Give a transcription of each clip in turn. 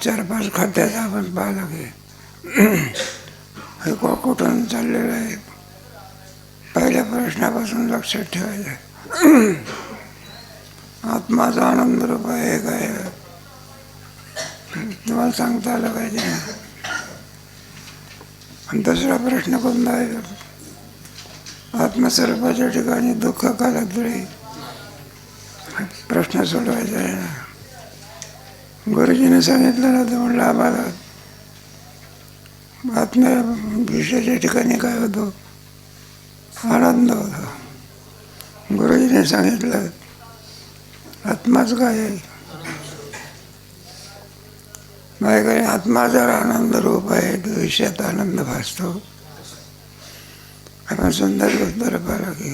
4-5 खात्याचा आपण पाहिलं की हे कुठून चाललेलं आहे. पहिल्या प्रश्नापासून लक्षात ठेवायचं. आत्माचा आनंद रूप आहे काय तुम्हाला सांगता आलं पाहिजे. आणि दुसरा प्रश्न कोणता आहे? आत्मस्वरूपाच्या ठिकाणी दुःख का लागले प्रश्न सोडवायचा आहे ना. गुरुजीने सांगितलं ना, तर म्हणलं आम्हाला आत्मविषयाच्या ठिकाणी काय होतो? आनंद होतो. गुरुजीने सांगितलं आत्माच काय आहे? माझ्याकडे आत्मा जर आनंद रूप आहे तर विषयात आनंद भासतो. आपण सुंदर उत्तर पाहिलं की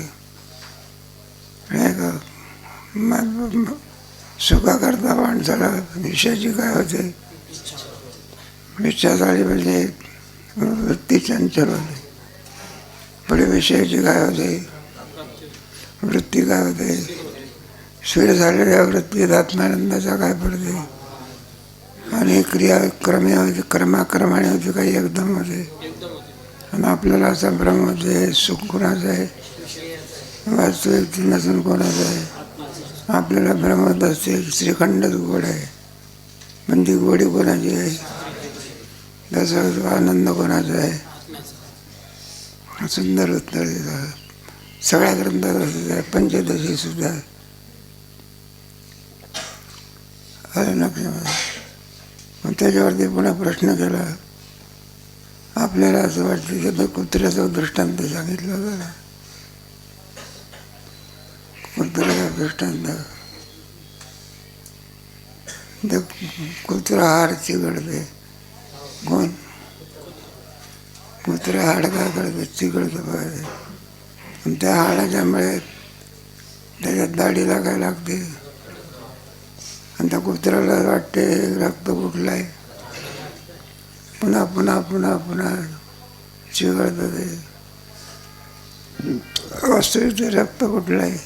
नाही का, सुखाकरता माणसाला विषयाची काय होते? इच्छा झाली म्हणजे वृत्ती चंचल होते. पुढे विषयाची काय होते? वृत्ती काय होते? स्थिर झालेल्या वृत्तीत आत्मानंदाचा काय पडते? आणि क्रिया क्रमाक्रमाने होते, काही एकदम होते. आणि आपल्याला असा भ्रम होते सुख कोणाचं आहे, वास्तविक नसून कोणाचं आहे. आपल्याला भ्रम होत असते श्रीखंडच गोड आहे, पण ती गोडी कोणाची आहे? तसं आनंद कोणाचा आहे? सुंदर उत्तर देतात. सगळ्या ग्रंथात असं आहे, पंचदशी सुद्धा आलं लक्षामध्ये. मग त्याच्यावरती पुन्हा प्रश्न केला. आपल्याला असं वाटतं की कुत्र्याचा दृष्टांत सांगितलं होतं ना. कुत्र्याचा दृष्टांत, कुत्रा हाड चिघळते. कोण? कुत्रा हाड काय करते? चिघळतं पाहिजे. आणि त्या हाडाच्यामुळे त्याच्यात दाढीला काय लागते? आणि त्या कुत्र्याला वाटते रक्त कुठलं आहे. पुन्हा पुन्हा पुन्हा पुन्हा चिघळतं ते. वास्तविक ते रक्त कुठलं आहे,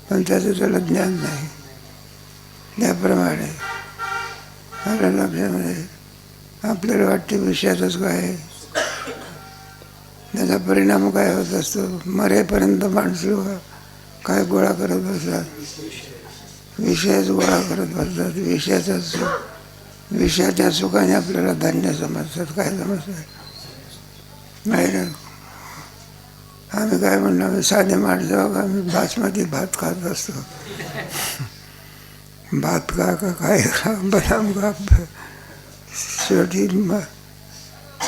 पण त्याचं त्याला ज्ञान नाही. त्याप्रमाणे आपल्या लक्षामध्ये आपल्याला वाटते विषयातच काय आहे. त्याचा परिणाम काय होत असतो? मरेपर्यंत माणसं काय गोळा करत बसतात? विषयच गोळा करत बसतात. विषयाच्या सुखाने आपल्याला धान्य समजतात. काय समजतात नाही ना. आम्ही काय म्हणलो, आम्ही साधे माणसं, आम्ही बासमती भात खात असतो. भात का काय खा, बदाम खा. शेवटी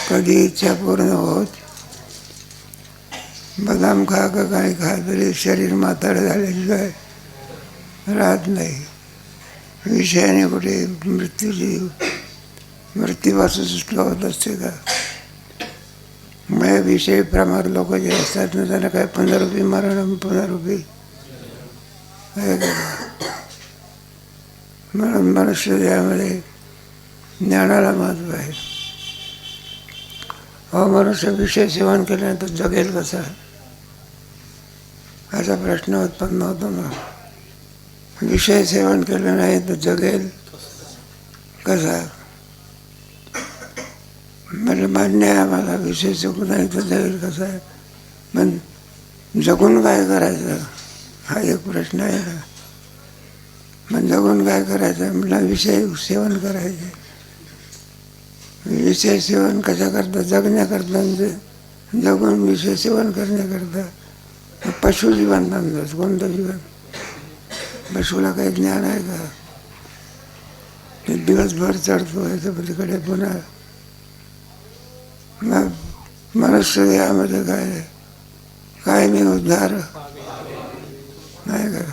कधी इच्छा पूर्ण होत, बदाम खा का काय खा, तरी शरीर म्हातारं झाल्याशिवाय राहत नाही. विषयाने कुठे मृत्यूपासून सुटका होत असते का? मग विषय प्रमाण लोक जे असतात ना, त्यांना काय पुनरुपी मरण पुनरुपी आहे का? म्हणून मनुष्य यामध्ये ज्ञानाला महत्व आहे. मनुष्य विषय सेवन केल्यानंतर जगेल कसा, असा प्रश्न उत्पन्न होतो ना. विषय सेवन केलं नाही तर जगेल कसा? म्हणजे मान्य आहे आम्हाला, विषय सुख नाही तर जगेल कसा आहे. पण जगून काय करायचं हा एक प्रश्न आहे ना. पण जगून काय करायचं म्हटलं, विषय सेवन करायचे. विषय सेवन कशाकरता? जगण्याकरता. जगून विषय सेवन करण्याकरता पशु जीवन बांधतात. कोणतं जीवन? पशुला काही ज्ञान आहे का? ते दिवसभर चढतो याच्या पलीकडे. पुन्हा मग मनुष्य यामध्ये काय काय मी उद्धार नाही का?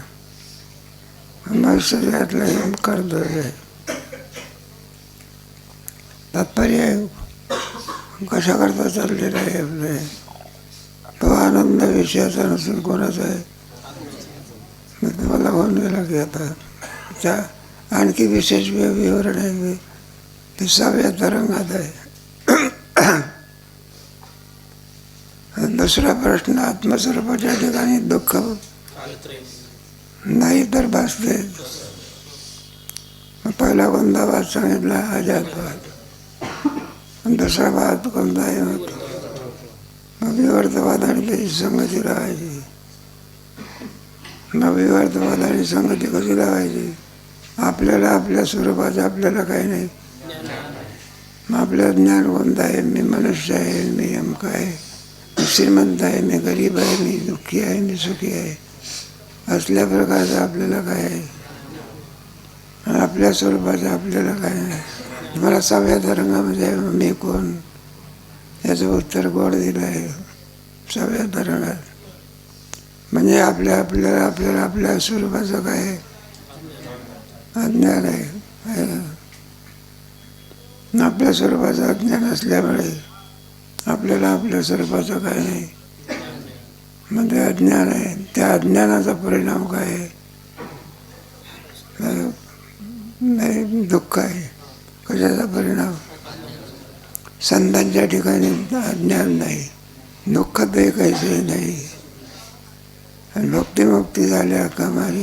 मनुष्य यातलं करतो आहे. तात्पर्य कशा करता चाललेला आहे आपले? तो आनंद विषयाचा नसून कोणाचा आहे? मी तुम्हाला होऊन गेला की आता त्या आणखी विशेष विवरण आहे ते 6व्या तरंगात आहे. दुसरा प्रश्न, आत्मस्वरूपाच्या ठिकाणी दुःख नाही तर भासते. पहिला कोणता भात सांगितला? अजात भात. आणि दुसरा भात कोणता आहे? मग विवर्तवाद आणि त्याची संगती राहायची. मग विवर्तवाद आणि संगती कशी लावायची? आपल्याला आपल्या स्वरूपाचं आपल्याला काही नाही. मग आपलं ज्ञान कोणतं आहे? मी मनुष्य आहे, मी अमका आहे, मी श्रीमंत आहे, मी गरीब आहे, मी दुःखी आहे, मी सुखी आहे, असल्या प्रकारचं आपल्याला काय आहे? आणि आपल्या स्वरूपाचं आपल्याला काय नाही. मला 6व्या तरंगामध्ये मी कोण याचं उत्तर गोड दिलं आहे. 6व्या तरंगात म्हणजे आपल्याला आपल्या स्वरूपाचं काय आहे? अज्ञान आहे. आपल्या स्वरूपाचं अज्ञान असल्यामुळे आपल्याला आपल्या स्वरूपाचं काय नाही. मग ते अज्ञान आहे. त्या अज्ञानाचा परिणाम काय आहे? दुःख आहे. कशाचा परिणाम? संतांच्या ठिकाणी अज्ञान नाही, दुःख ते काहीच नाही. आणि भक्तिमुक्ती झाल्या कमारी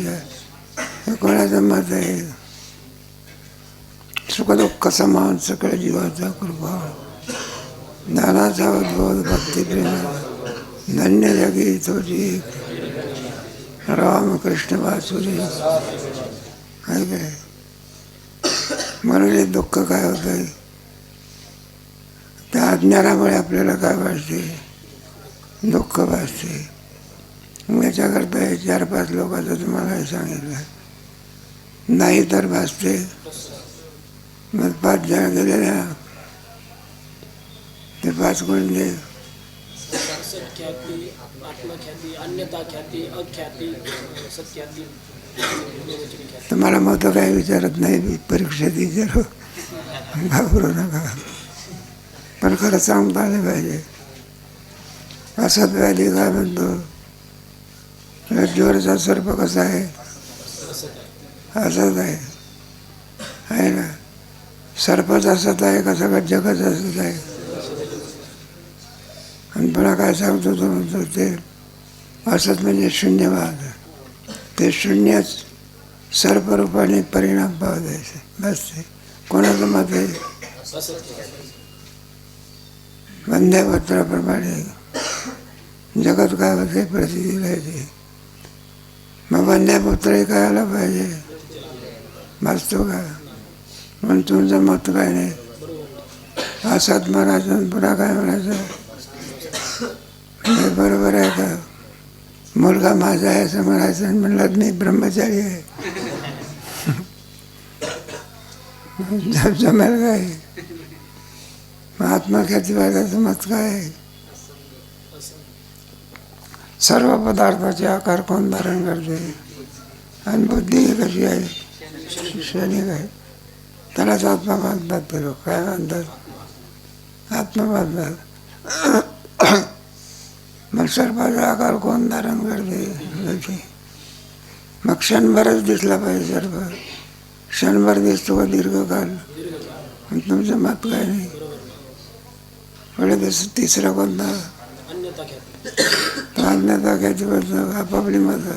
हे कोणाचं मत आहे? सुखदुःख समान सकळ जीवाचा कृपा, ज्ञानाचा उद्भव भक्तिप्रेमा, धन्य जगी तुझी रामकृष्ण वासुरी. काय काय म्हणून हे दुःख काय होत आहे? त्या अज्ञानामुळे आपल्याला काय भासते? दुःख भासते. याच्याकरता हे 4-5 लोकांचं तुम्हाला हे सांगितलं. नाही तर भासते. मग 5 जण गेले ना, ते 5 कोणते? तुम्हाला मत काही विचारत नाही, परीक्षेत विचारू, घाबरू नका. पण खरं सांगता आलं पाहिजे. असत व्याधी काय म्हणतो? जोरचा सर्प कसा आहे? असत आहे ना. सर्पच असत आहे का सगळं जगच असत आहे? आणि पुन्हा काय सांगतो तो म्हणतो ते असत म्हणजे शून्यवाद. ते शून्यच सर्परूपाने परिणाम पाहू द्यायचे. बस ते कोणाचं मत आहे? वंद्यापत्राप्रमाणे जगत काय होते? प्रसिद्धी राहायची. मग वंद्यापुत्रही काय आला पाहिजे? वाचतो का? म्हणून तुमचं मत काय नाही. असत म्हणायचं पुन्हा काय म्हणायचं? हे बरोबर आहे का? मुलगा माझा आहे असं म्हणायचं आणि म्हणलं मी ब्रह्मचारी आहे. जमेल काय? आत्मख्यातीवादाचं मत काय आहे? सर्व पदार्थाचे आकार कोण धारण करते? आणि बुद्धी कशी आहे? क्षणिक आहे. त्यालाच आत्मवाद म्हणतात. लोक काय म्हणतात? आत्मवाद. मग सर्पाचा आकार कोण धारण करते? मग क्षणभरच दिसला पाहिजे सर्प. क्षणभर दिसतो का दीर्घकाल? तुमचं मत काय नाही. पुढे तिसरा कोणता? अन्यथा ख्याती बसतो. आपापली मत.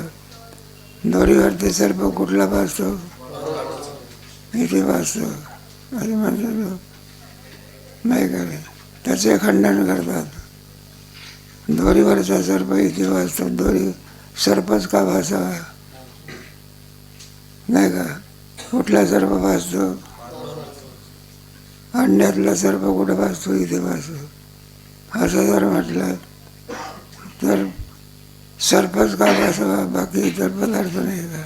दोरीवरती सर्प कुठला भासतो? इथे भासतो असे म्हणतात. नाही करे त्याचे खंडन करतात. दोरीवरचा सर्प इथे भासतो. दोरी सर्पच का भासावा? नाही का? कुठला सर्प भासतो? अंड्यातला सर्प कुठं भासतो? इथे भासतो. असं जर म्हटलं तर सर्पच का भासावा? बाकी इतर पदार्थ नाही का?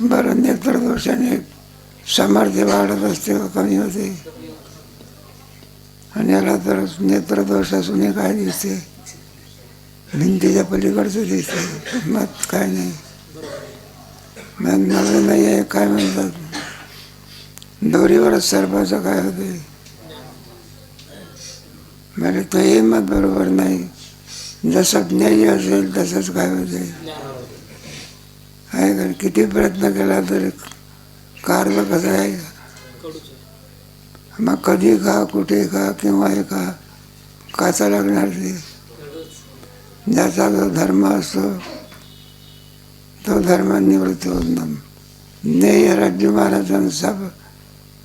बरं, नेत्रदोषाने सामर्थ्य वाढत असते का कमी होते? आणि याला तर नेत्रदोष असूनही काय दिसते? भिंतीच्या पलीकडचं दिसते. मत काय नाही. नवं नाही आहे. काय म्हणतात? दोरीवरच सर्पाचं काय होते? म्हणजे तोही मत बरोबर नाही. जसं ज्ञानी असेल तसंच काय होते? आहे का? किती प्रयत्न केला तरी कारलं कसं आहे? मग कधी खा, कुठे खा, केव्हा खा, काचा लागणार ते? ज्याचा जो धर्म असतो तो धर्म निवृत्त होत नाही. ज्ञेय राज्य महाराजांचं सब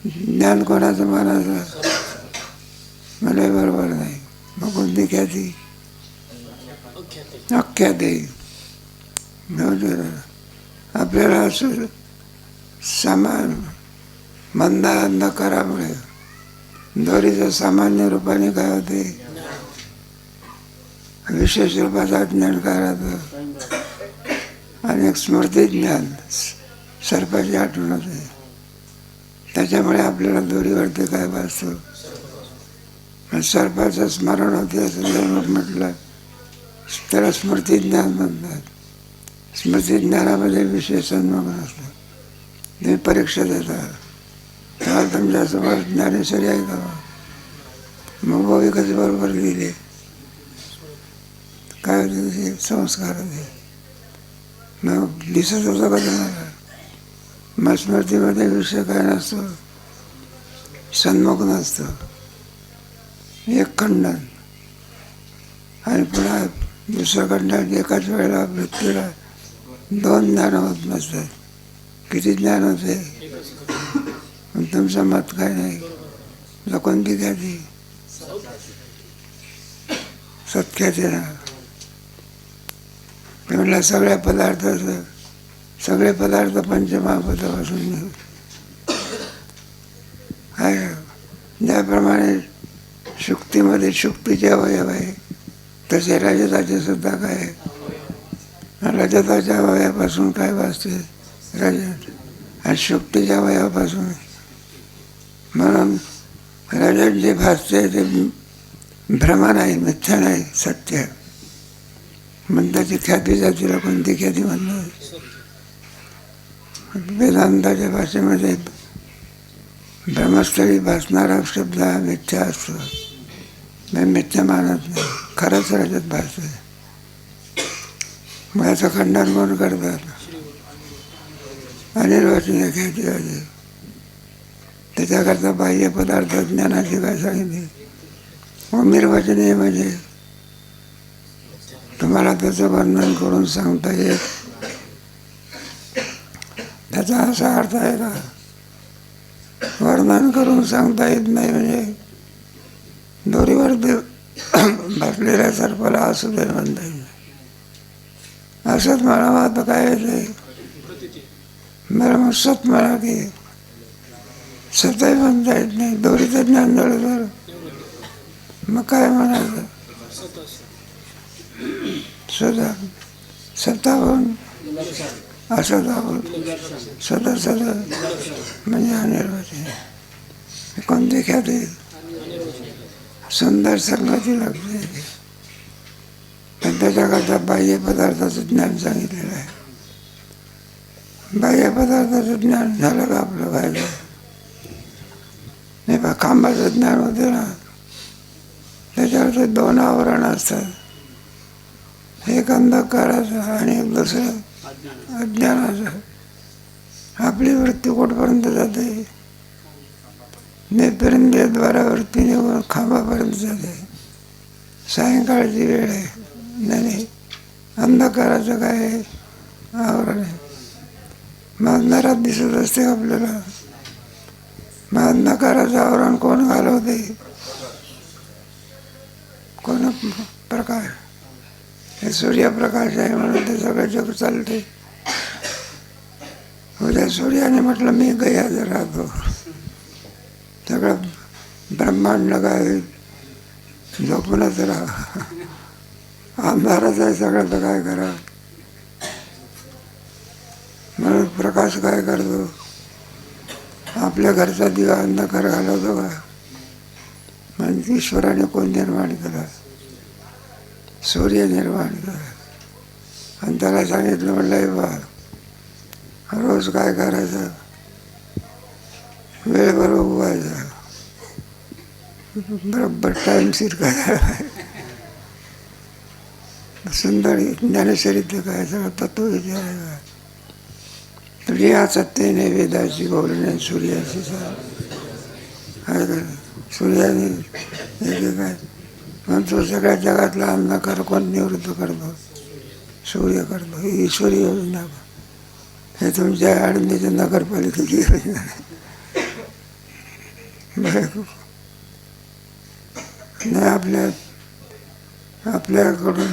ज्ञान कोणाचं महाराज मला बरोबर नाही. मग कोणती ख्याती अख्याती आपल्याला असं सामान मंद अंधकारामुळे दोरीचं सामान्य रूपाने काय होते, विशेष रूपाचं ज्ञान काय राहतं, आणि एक स्मृती ज्ञान सर्पाची आठवण होते. त्याच्यामुळे आपल्याला दोरीवरती काय वाचतो, सर्पाचं स्मरण होते असं जर म्हटलं त्याला स्मृती ज्ञान म्हणतात. स्मृती ज्ञानामध्ये विशेष सन्मान असतं. तुम्ही परीक्षा देता तेव्हा तुमच्यासमोर ज्ञानेश्वरी आहे का, मग बाबी कधी बरोबर लिहिले काय होते, संस्कार होते. मग दिसत होतं का तुम्हाला, मग स्मृतीमध्ये विषय काय नसतो, सन्मुख नसतं, एक खंडन आणि पुन्हा दुसरं खंडन. एकाच वेळेला व्यक्तीला दोन ज्ञान होत नसतात. किती ज्ञान होते, तुमचं मत काय नाही. तुला कोणती ख्याती, सत्ख्याती ना. मी म्हटलं सगळे पदार्थ पंचमहाभूतापासून आहे. ज्याप्रमाणे शुक्तीमध्ये शुक्तीचे अवयव आहे तसे रजताचे सुद्धा काय, रजताच्या अवयवापासून काय वाचते, रजत, आणि शुक्तीच्या अवयवापासून. म्हणून रजत जे भासते ते भ्रम नाही, मिथ्या नाही, सत्य. म्हणून त्याची ख्याती जातीला कोणती ख्याती म्हणतात. वेदांताच्या भाषेमध्ये ब्रह्मस्थळी भासणारा शब्द हा मिथ्या असतो. मी मिथ्या मानत नाही, खरंच रजत भासते. मग याचं खंडन कोण करतात, अनिर्वचनीय ख्याती आहे. त्याच्याकरता बाह्य पदार्थ ज्ञानाची काय सांगितली, अनिर्वचनीय म्हणजे तुम्हाला त्याचं वर्णन करून सांगता येत, त्याचा असा अर्थ आहे का, वर्णन करून सांगता येत नाही. म्हणजे दोरीवर बसलेल्या सर्पाला असू दे म्हणता येईल, असंच म्हणावं. आता काय येते मला, मग सत म्हणा की सतही म्हणता येत नाही. दोरीचं ज्ञान झालं तर मग काय म्हणायचं, सदा सत्तावून असतावून सदा सदा म्हणजे अनिर्वचनीय. कोणती ख्याती, सुंदर संगती लागते. पण त्याच्याकरता बाह्य पदार्थाचं ज्ञान सांगितलेलं आहे. बाह्य पदार्थाचं ज्ञान झालं का आपलं फायदा नाही. बा खांबाचं ज्ञान होते ना, त्याच्यावर दोन आवरण असतात, एक अंधकाराचं आणि एक दुसरं अज्ञानाचं. आपली वृत्ती कुठपर्यंत जाते, नेत्रेंद्रियद्वारा वृत्ती निघून खांबापर्यंत जाते. सायंकाळची वेळ आहे, नाही अंधकाराचं काय आहे, आवरण आहे. मग अंधारात दिसत असते आपल्याला. मग अंधकाराचं आवरण कोण घालवते, कोण प्रकाश, हे सूर्यप्रकाश आहे म्हणून ते सगळं जग चालते. उद्या सूर्याने म्हटलं मी गैहाजर राहतो, सगळं ब्रह्मांड काय झोपूनच राहा, अंधारच आहे सगळं, तर काय करा. म्हणून प्रकाश काय करतो, आपल्या घरचा दिवा अंधकार घालवतो का. म्हणजे ईश्वराने कोण निर्माण केला, सूर्य निर्माण केला. आणि त्याला सांगितलं म्हटलं बा रोज काय करायचं, वेळेवर उगवायचं, बरोबर टाईमशीर करायला. सुंदर ज्ञानेश्वरीतलं काय सगळं तत्व विचारायला. तुझ्या सत्तेने वेदाची गौरवणे सूर्याची काय कर, सूर्याने हे काय म्हणतो सगळ्या जगातला अंधकार कोण निवृत्त करतो, सूर्य करतो. ही ईश्वरी योजना. हे तुमच्या आळंदीच्या नगरपालिकेची योजना आहे. नाही आपल्याकडून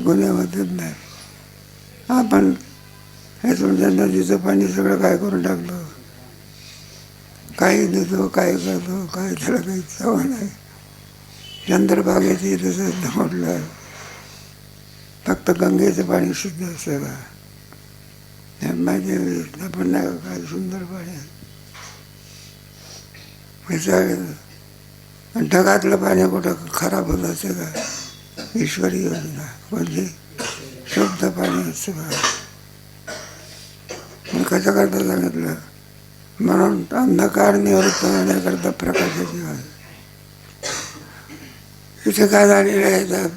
गुन्हे होतच नाही. आपण हे तुमच्या नदीचं पाणी सगळं काय करून टाकलं, काही देतो, काय करतो, काय त्याला काही चव नाही. चंद्रभागेची तसंच म्हटलं, फक्त गंगेचं पाणी शुद्ध असतं का? माहिती आपण नाही काय सुंदर पाणी आणि ढगातलं पाणी कुठं खराब होत असते का? ईश्वरी योजना म्हणजे शुद्ध पाणी असतं का? मग कसं करता सांगितलं, म्हणून अंधकार निवृत्त होण्याकरता प्रकाशाची गरज. इथे काय झालेलं आहे तर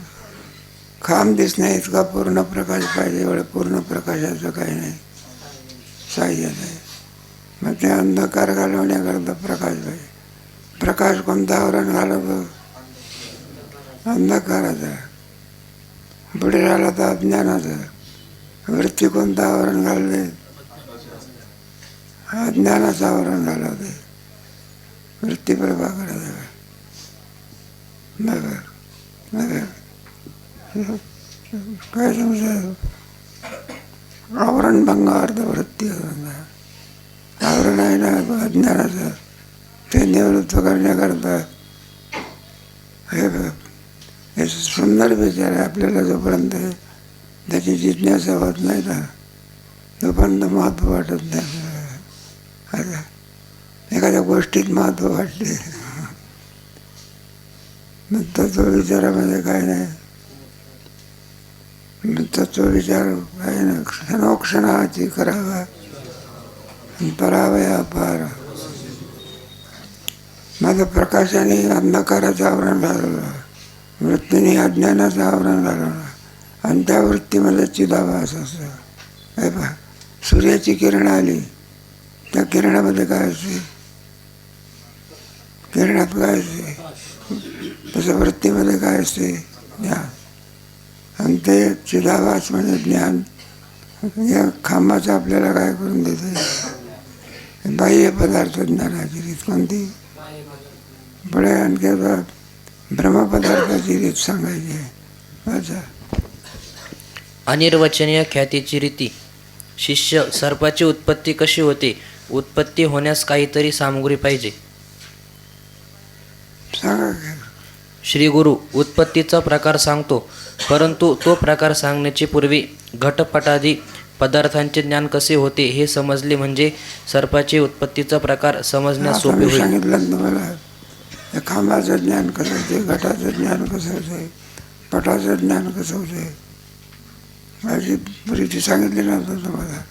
खांब दिसणे इतका पूर्ण प्रकाश पाहिजे, एवढं पूर्ण प्रकाशाचं काही नाही, साह्य नाही. मग ते अंधकार घालवण्याकरता प्रकाश पाहिजे. प्रकाश कोणतं आवरण घालवतो? अंधकाराचा. पुढे राहिला तर अज्ञानाचं. वृत्ती कोणतं आवरण घालते? अज्ञानाचं आवरण घालवते. वृत्ती प्रभाकराचा. काय समजा आवरण भंग अर्थ वृत्ती आवरण आहे ना अज्ञानाचं, ते निवृत्त करण्याकरता हे सुंदर विचार आहे. आपल्याला जोपर्यंत त्याची जिज्ञासा होत नाही ना तोपर्यंत महत्त्व वाटत नाही. आता एखाद्या गोष्टीत महत्त्व वाटते, तत्व विचारामध्ये काय नाही. तत्व विचार काय नाही, क्षणोक्षणाची करावा परावया पार. माझं प्रकाशाने अंधकाराचं आवरण घालवलं, वृत्तीने अज्ञानाचं आवरण घालवलं, आणि त्या वृत्तीमध्ये चिदाभास असतो. काय पहा, सूर्याची किरण आली, त्या किरणामध्ये काय असते? किरणात काय असते? तसं वृत्तीमध्ये काय असते? ज्ञान. आणि ते चिदाभास म्हणजे ज्ञान या खांबाचं आपल्याला काय करून देते? बाह्य पदार्थ ज्ञानाची रीत कोणती? पुढे आणखी ब्रह्मपदार्थाची रीत सांगायची आहे. अच्छा, अनिर्वचनीय ख्यातीची रीती. शिष्य, सर्पाची उत्पत्ती कशी होते? उत्पत्ती होण्यास काहीतरी सामुग्री पाहिजे. सांगा. श्री गुरु उत्पत्तीचा प्रकार सांगतो, परंतु तो प्रकार सांगण्याची पूर्वी घटपटादी पदार्थांचे ज्ञान कसे होते हे समजले म्हणजे सर्पाची उत्पत्तीचा प्रकार समजण्यास सोपे होईल. सांगितलं तुम्हाला, खांबाचं ज्ञान कसं होते, घटाचं ज्ञान कसं होते, पटाचं ज्ञान कसं होते, माझी प्रीती सांगितली नव्हतं तुम्हाला.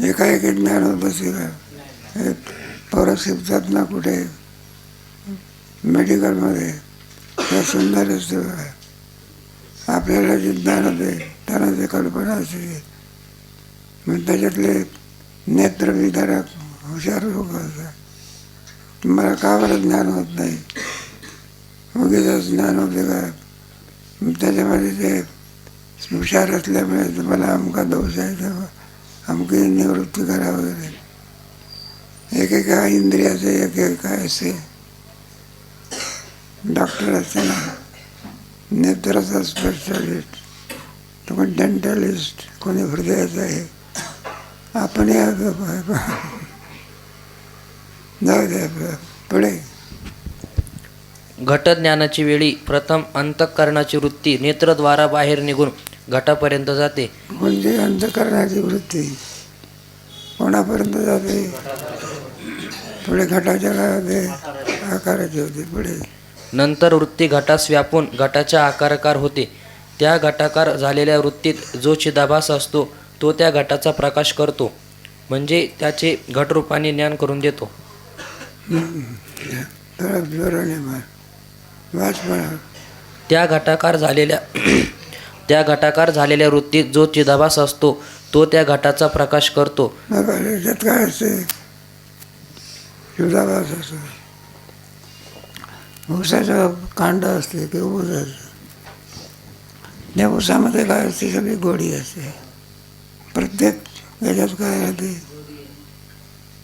एकाएकी ज्ञान होत असे का? हे पोरं शिकतात ना कुठे मेडिकलमध्ये, त्या सुंदर असते बघा. आपल्याला जे ज्ञान होते त्यांना ते कल्पना असते. मग त्याच्यातले नेत्रविदारक हुशार लोक असतात. तुम्हाला का बरं ज्ञान होत नाही? उगीच ज्ञान होते का? त्याच्यामध्ये ते हुशार असल्यामुळे तुम्हाला अमका दोष आहे, तेव्हा अमकी निवृत्ती करा वगैरे. एकेका इंद्रियाचे एक काय असते. डॉक्टर असते ना, नेत्राचा स्पेशलिस्ट, तो कोणी डेंटलिस्ट, कोणी हृदयाचा आहे. आपण जाऊ द्या पुढे. घटज्ञानाची वेळी प्रथम अंतःकरणाची वृत्ती नेत्रद्वारा बाहेर निघून घटापर्यंत जाते. म्हणजे अंतःकरणाची वृत्ती कोणापर्यंत जाते? पुढे घटाच्या काय होते? आकाराची होते. पुढे नंतर वृत्ती घटास व्यापून घटाच्या आकाराकार होते. त्या घटाकार झालेल्या वृत्तीत जो चिदाभास असतो तो त्या घटाचा प्रकाश करतो, म्हणजे त्याचे घटरूपाने ज्ञान करून देतो. त्या घटाकार झालेल्या वृत्तीत जो चिदाभास असतो तो त्या घटाचा प्रकाश करतो. त्याच्यात काय असते? चिदाभास असतो. ऊसाचं कांड असते की ऊसाचं, त्या ऊसामध्ये काय असते? सगळी गोडी असते. प्रत्येक याच्यात काय राहते?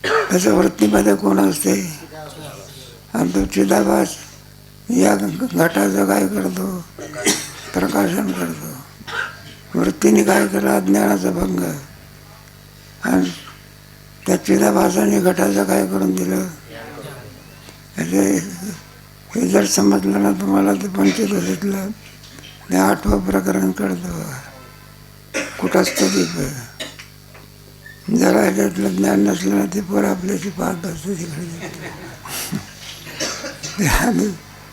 त्याच्या वृत्तीमध्ये कोण असते? आणि तो चिदाभास या घटाचं काय करतो? प्रकाशन करतो. वृत्तीने काय केलं? अज्ञानाचा भंग. आणि त्या चिदाभासाने घटाचं काय करून दिलं? हे जर समजलं ना तुम्हाला ते पंचदशीतलं ते 8वं प्रकरण कळतं. कुटस्थ दीप. जरा ह्याच्यातलं ज्ञान नसलं ना ते पोरं आपल्याशी पाहत असते तिकडे. ते आम्ही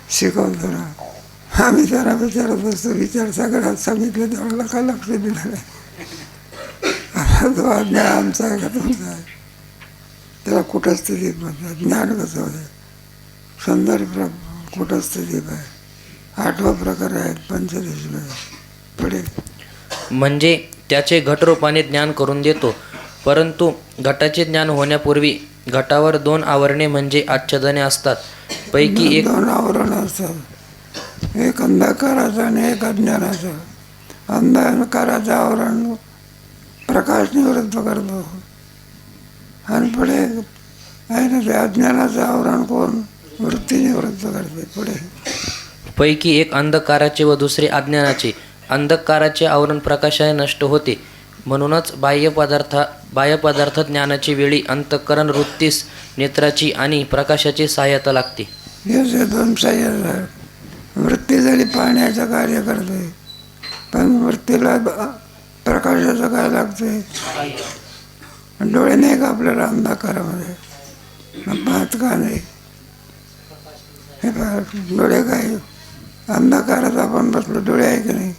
शिकवतो ना, आम्ही त्याला विचारत असतो. विचार सगळ्यात सांगितलं तेवढं काय लक्ष दिलं नाही. आता तो अज्ञान आमचा आहे का तुमचा आहे? त्याला कुटस्थ दीप म्हणतात. ज्ञान कसं होतं? सुंदर कुटस्थ दीप आहे. 8वं प्रकार आहे पंचदशीमध्ये. पुढे म्हणजे त्याचे घटरूपाने ज्ञान करून देतो. परंतु घटाचे ज्ञान होण्यापूर्वी घटावर 2 आवरणे म्हणजे आच्छादने असतात. पैकी एक 2 आवरण असतात. एक अंधकाराचं आणि एक अज्ञानाचं. अंधकाराचं आवरण प्रकाश निवृत्त करतो. आणि पुढे आहे ना ते अज्ञानाचं आवरण कोण? वृत्ती निवृत्त करते. पुढे पैकी एक अंधकाराचे व दुसरे अज्ञानाचे. अंधकाराचे आवरण प्रकाशाने नष्ट होते. म्हणूनच बाह्य पदार्थ ज्ञानाची वेळी अंतःकरण वृत्तीस नेत्राची आणि प्रकाशाची सहाय्यता लागते. हे 2 सहाय्य. वृत्ती जरी पाहण्याचं कार्य करते, पण वृत्तीला प्रकाशाचं काय लागते? डोळे नाही का आपल्याला अंधकारामध्ये? पाहत का नाही? हे पहा, डोळे काय अंधकारात आपण बसलो, डोळे आहे की नाही?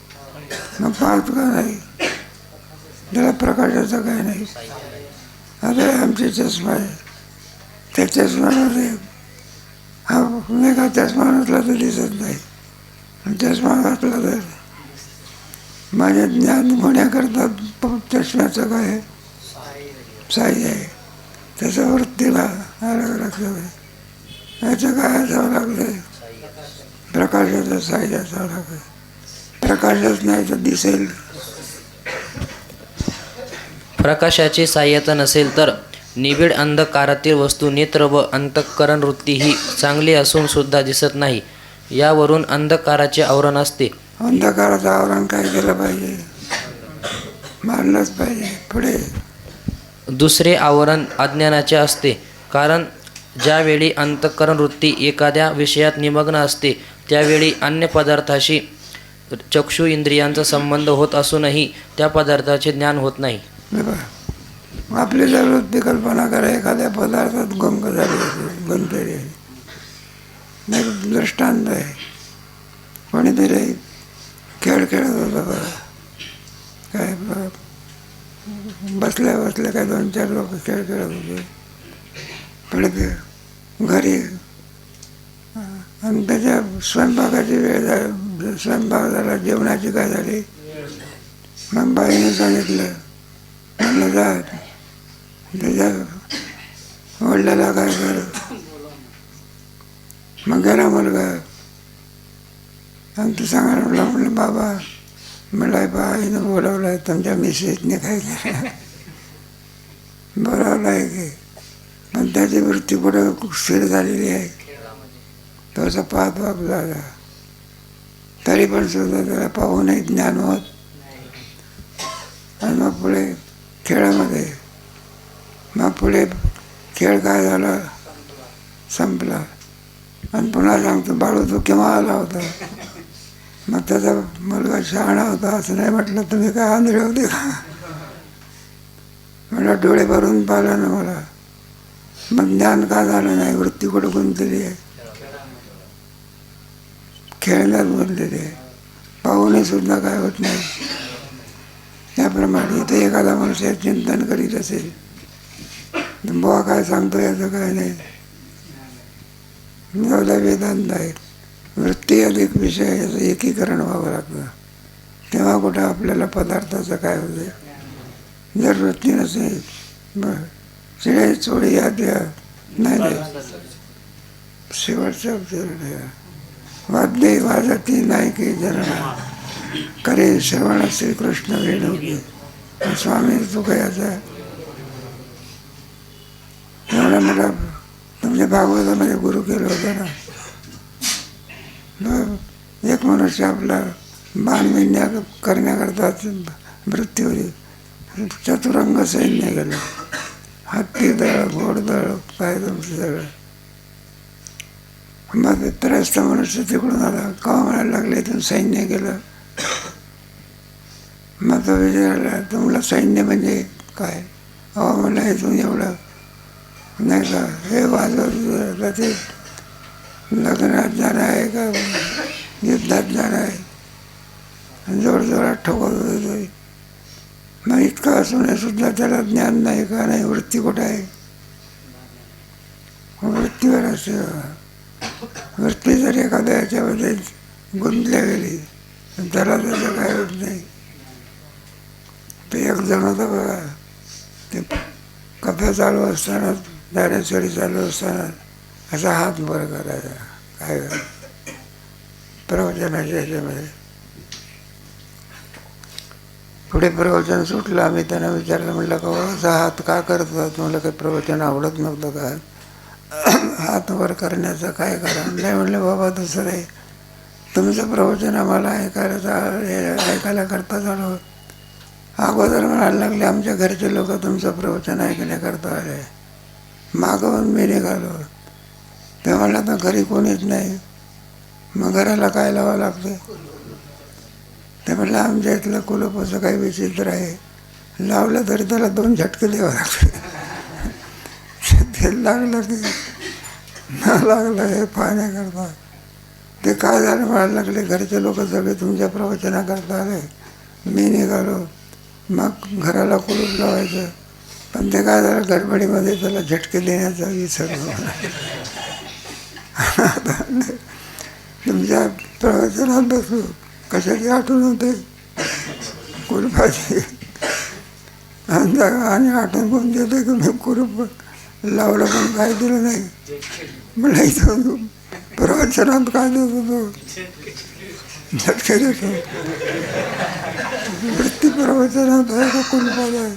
मग पाहत का नाही? त्याला प्रकाशाचं काय नाही. आता आमचे चष्मा आहे, त्या चष्म्यामध्ये हा नाही का चष्मा नसला तर दिसत नाही. चष्मा घातला तर माझे ज्ञान होण्याकरता चष्म्याचं काय आहे? साह्य आहे. त्याच्या वृत्तीला अलग लागतं. याचं काय असावं लागतं? प्रकाशाचं साह्य असावं लागतं. प्रकाशच नाही तर दिसेल. प्रकाशाची सहाय्यता नसेल तर निबिड अंधकारातील वस्तू नेत्र व अंतःकरण वृत्ती ही चांगली असून सुद्धा दिसत नाही. यावरून अंधकाराचे आवरण असते. अंधकाराचं आवरण काय केलं पाहिजे? मारलंच पाहिजे. पुढे दुसरे आवरण अज्ञानाचे असते. कारण ज्यावेळी अंतःकरण वृत्ती एखाद्या विषयात निमग्न असते त्यावेळी अन्य पदार्थाशी चक्षु इंद्रियांचा संबंध होत असूनही त्या पदार्थाचे ज्ञान होत नाही. आपली जर वृत्ती कल्पना करा एखाद्या पदार्थात गंग झाली, गंतरी आहे. दृष्टांत आहे. कोणीतरी खेळ खेळत होता बघा. काय बसल्या बसल्या काय 2-4 लोक खेळ खेळत होते. पण ते घरी आणि त्याच्या स्वयंपाकाची वेळ झाली. स्वयंपाक झाला, जेवणाची काय झाली. मग बाईने सांगितलं, म्हणलं जा त्याच्या वडिलाला काय कर. मग गेला मुलगा आणि तू सांगायला म्हणलं बाबा मला बाईनं बोलावलं आहे, तुमच्या मिसेसने काय केलं बोलावलं आहे की. पण त्याची वृत्ती पुढे स्थिर झालेली आहे. तो असा पाहत झाला तरी पण सुद्धा त्याला पाहूनही ज्ञान होत. आणि मग पुढे खेळामध्ये मग पुढे खेळ काय झाला संपला. आणि पुन्हा सांगतो बाळू तू केव्हा आला होता. मग त्याचा मुलगा शहाणा होता. असं नाही म्हटलं तुम्ही काय आंधळे होते का. मला डोळे भरून पाहिलं ना मला. मग ज्ञान का झालं नाही. वृत्ती कुठं गुंतलेली आहे. खेळण्यात गुंतलेली आहे. पाहूनही सुद्धा काय होत नाही. त्याप्रमाणे इथे एखादा मनुष्य चिंतन करीत असेल बुवा काय सांगतो याचं काय नाही. एवढा वेदांत आहे. वृत्ती अधिक विषय याचं एकीकरण व्हावं लागतं. तेव्हा कुठं आपल्याला पदार्थाचं काय होते. जर वृत्ती नसेल चिडे चोळी या द्या नाही शेवटच्या वाद्य वाजती नाही की जरा करे श्रवण श्रीकृष्ण वेणू. स्वामी तुकयाचा एवढा मला तुमच्या भागवतामध्ये गुरु केलं होतं ना. एक मनुष्य आपला बाणविन्या करण्याकरता मृत्यूवरी चतुरंग सैन्य गेलं. हत्ती दळ, घोडदळ, काय तुमचं सगळं. मग त्रस्त मनुष्य तिकडून आला, केव्हा म्हणायला लागले इथून सैन्य गेलं. मग तो विचारला, तुम्हाला सैन्य म्हणजे काय? अहो म्हणलं इथून एवढं नाही का, हे वाजवत ते लग्नात जाणं आहे का युद्धात जाणं आहे, जोरजोरात ठोकत होते. मग इतकं असूनही सुद्धा त्याला ज्ञान नाही का नाही, वृत्ती कुठं आहे? वृत्तीवर असते. वृत्ती जर एखाद्या याच्यामध्ये गुंतल्या गेली त्याला त्याचं काय होत नाही. ते एक जण होतं बघा, ते कथा चालू असताना, ज्ञानेश्वरी चालू असताना असा हात वर करायचा, काय प्रवचनाच्या ह्याच्यामध्ये. पुढे प्रवचन सुटलं, आम्ही त्यांना विचारलं, म्हटलं का असा हात का करतात? मला काही प्रवचन आवडत नव्हतं का? हात वर करण्याचं काय कारण? नाही म्हणलं बाबा दुसरं आहे, तुमचं प्रवचन आम्हाला ऐकायला करता झालं. अगोदर म्हणायला लागले आमच्या घरचे लोक तुमचं प्रवचन ऐकण्याकरता आले. मागवून मी निघालो. ते म्हणलं तर घरी कोणीच नाही, मग घराला काय लावावं लागते? ते म्हटलं आमच्या इथलं कुलूप असं काही विचित्र आहे, लावलं तरी त्याला 2 झटके द्यावं लागते. ते लागलं की न लागलं हे पाहण्याकरता. ते काय झालं म्हणायला लागले, घरचे लोक सगळे तुमच्या प्रवचनाकरता आले, मी निघालो. मग घराला कुलूप लावायचं, पण ते काय झालं गडबडीमध्ये त्याला झटके देण्याचा विसरलो. तुमच्या प्रवचनात बसलो, कशाची आठवण होते? कुलपाची. आणि आठवण कोण देते की मी कुलूप लावलं पण काय दिलं नाही. मला इथं प्रवचनात काय देत होतो? झटके देतो. वृत्ती प्रवचनात आहे का कुलपात आहे?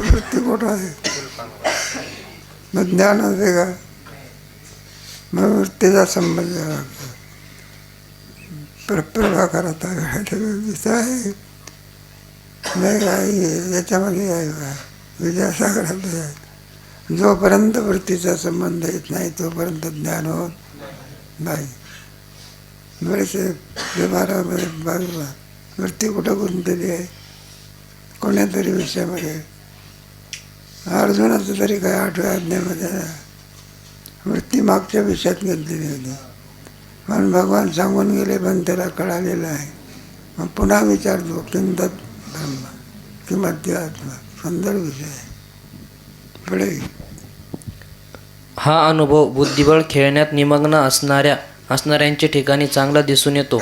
वृत्ती कुठं आहे? मग ज्ञान होते का? मग वृत्तीचा संबंध लागतो. प्रभाकरता आहे नाही काय याच्यामध्ये आहे का? विद्यासागरात आहे. जोपर्यंत वृत्तीचा संबंध येत नाही तोपर्यंत ज्ञान होत नाही. बरेचसे व्यवहारामध्ये बाजूला वृत्ती कुठं गुंतलेली आहे? कोण्या तरी विषयामध्ये. अर्जुनाचं तरी काय 8व्या अध्यायामध्ये वृत्ती मागच्या विषयात घेतलेली होती, म्हणून भगवान सांगून गेले पण त्याला कळालेलं आहे. मग पुन्हा विचारतो किं तत् ब्रह्म किं अध्यात्म. सुंदर विषय आहे. पुढे हा अनुभव बुद्धिबळ खेळण्यात निमग्न असणाऱ्यांच्या ठिकाणी चांगला दिसून येतो.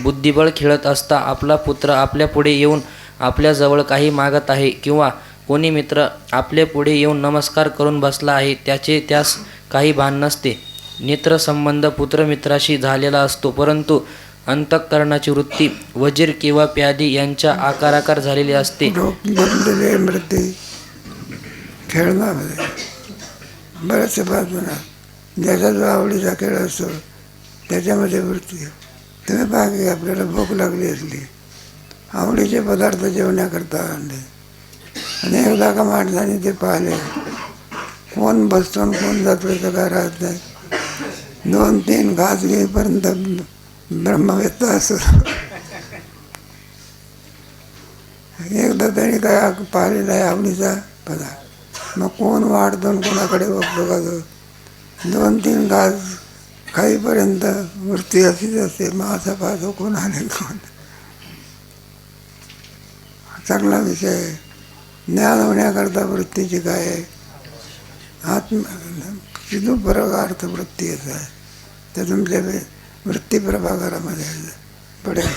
बुद्धिबळ खेळत असता आपला पुत्र आपल्या पुढे येऊन आपल्याजवळ काही मागत आहे किंवा कोणी मित्र आपल्या पुढे येऊन नमस्कार करून बसला आहे, त्याचे त्यास काही भान नसते. नेत्रसंबंध पुत्रमित्राशी झालेला असतो, परंतु अंतःकरणाची वृत्ती वजीर किंवा प्यादी यांच्या आकाराकार झालेली असते. गुंतलेले वृत्ती खेळण्यामध्ये बऱ्याचशा बाजूला ज्याचा जो आवडीचा खेळ असतो त्याच्यामध्ये वृत्ती. तुम्ही पहा की आपल्याला भूक लागली असली, आवडीचे पदार्थ जेवण्याकरता आणले आणि एकदा का माणसाने ते पाहिले, कोण बसतो आणि कोण जातो याचं काय राहत नाही. 2-3 घास घेईपर्यंत ब्रह्मवेत्ता असतो. एकदा तरी काय पाहिलेला आहे आवडीचा पदार्थ, मग कोण वाढतो आणि कोणाकडे बघतो का तो. 2-3 घास खाईपर्यंत वृत्ती अशीच असते, मग असा पाहतो कोण आले कोण. चांगला विषय आहे. ज्ञान होण्याकरता वृत्तीची काय आहे? प्रकारार्थ वृत्ती येत आहे, ते तुमच्या वृत्ती प्रभाकरामध्ये पडेल.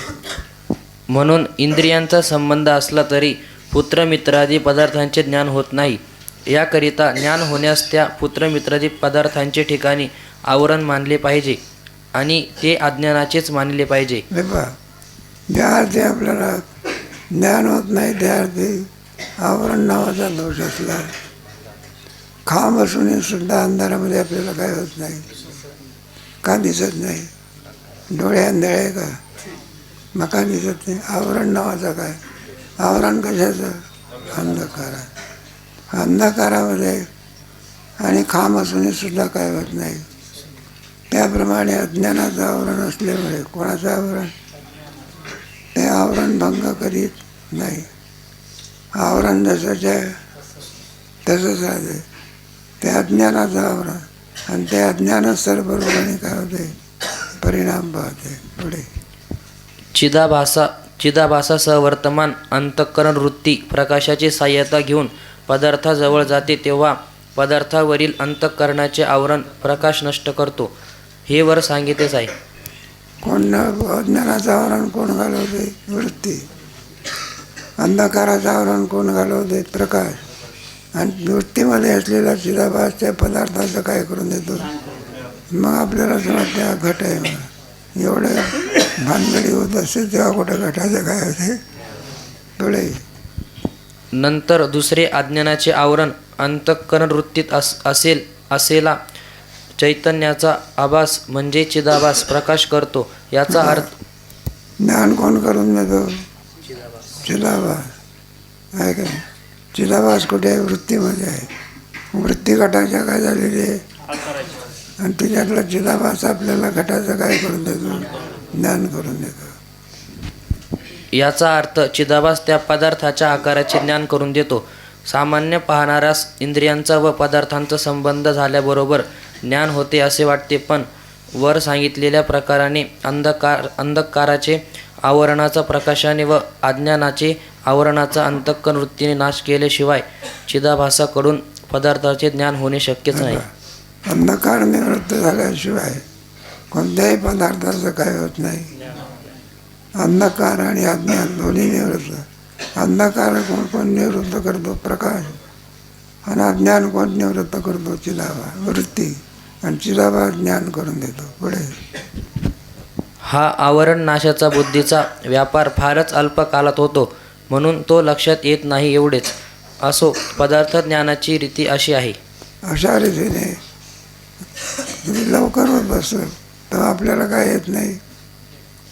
म्हणून इंद्रियांचा संबंध असला तरी पुत्रमित्रादी पदार्थांचे ज्ञान होत नाही. याकरिता ज्ञान होण्यास त्या पुत्रमित्रादी पदार्थांचे ठिकाणी आवरण मानले पाहिजे आणि ते अज्ञानाचेच मानले पाहिजे. ज्या अर्थी आपल्याला ज्ञान होत नाही त्या अर्थी आवरण नावाचा दोष असला खांब असूनही सुद्धा अंधारामध्ये आपल्याला काय होत नाही. का दिसत नाही? डोळे अंधळे आहे का? मग का दिसत नाही? आवरण नावाचं काय? आवरण कशाचं? अंधकार. अंधकारामध्ये आणि खांब असूनही सुद्धा काय होत नाही. त्याप्रमाणे अज्ञानाचं आवरण असल्यामुळे कोणाचं आवरण? ते आवरण भंग करीत नाही. आवरण जसंच आहे तसंच राहते. ते अज्ञानाचं आवरण, आणि ते अज्ञानच सर्वरूपाने काय होते? परिणाम पाहते. पुढे चिदाभासासह वर्तमान अंतःकरण वृत्ती प्रकाशाची सहाय्यता घेऊन पदार्थाजवळ जाते, तेव्हा पदार्थावरील अंतःकरणाचे आवरण प्रकाश नष्ट करतो. हे वर सांगितलेच आहे. कोण अज्ञानाचं आवरण कोण घालवते? वृत्ती. अंधकाराचं आवरण कोण घालवते? प्रकाश. आणि वृत्तीमध्ये असलेला चिदाभास त्या पदार्थाचं काय करून देतो? मग आपल्याला असं वाटतं हा घट आहे म्हणून. एवढं भानगडी होत असेल तेव्हा कुठं घटाचं काय होते? पुढे नंतर दुसरे अज्ञानाचे आवरण अंतःकरण वृत्तीत असेला चैतन्याचा आभास म्हणजे चिदाभास प्रकाश करतो. याचा अर्थ ज्ञान कोण करून देतो? चिदाभास आहे का? चिदाभास कुठे आहे? वृत्तीमध्ये आहे. वृत्ती घटाच्या काय झालेली आहे? आणि तिच्यातला चिदाभास आपल्याला घटाचं काय करून देतो? ज्ञान करून देतो. याचा अर्थ चिदाभास त्या पदार्थाच्या आकाराचे ज्ञान करून देतो. सामान्य पाहणाऱ्यास इंद्रियांचा व पदार्थांचा संबंध झाल्याबरोबर ज्ञान होते असे वाटते, पण वर सांगितलेल्या प्रकाराने अंधकाराचे आवरणाचा प्रकाशाने व अज्ञानाचे आवरणाचा अंतःकरण वृत्तीने नाश केल्याशिवाय चिदाभासाकडून पदार्थाचे ज्ञान होणे शक्यच नाही. अंधकार निवृत्त झाल्याशिवाय कोणत्याही पदार्थाचं काय होत नाही. अंधकार आणि अज्ञान दोन्ही निवृत्त. अंधकार कोण निवृत्त करतो? प्रकाश. आणि अज्ञान कोण निवृत्त करतो? चिदाभास, वृत्ती. आणि चिदाभास ज्ञान करून देतो. पुढे हा आवरण नाशाचा बुद्धीचा व्यापार फारच अल्प कालात होतो, म्हणून तो लक्षात येत नाही एवढेच. असो, पदार्थ ज्ञानाची रीती अशी आहे. अशा रीतीने तुम्ही लवकर होत असेल तर आपल्याला काय येत नाही.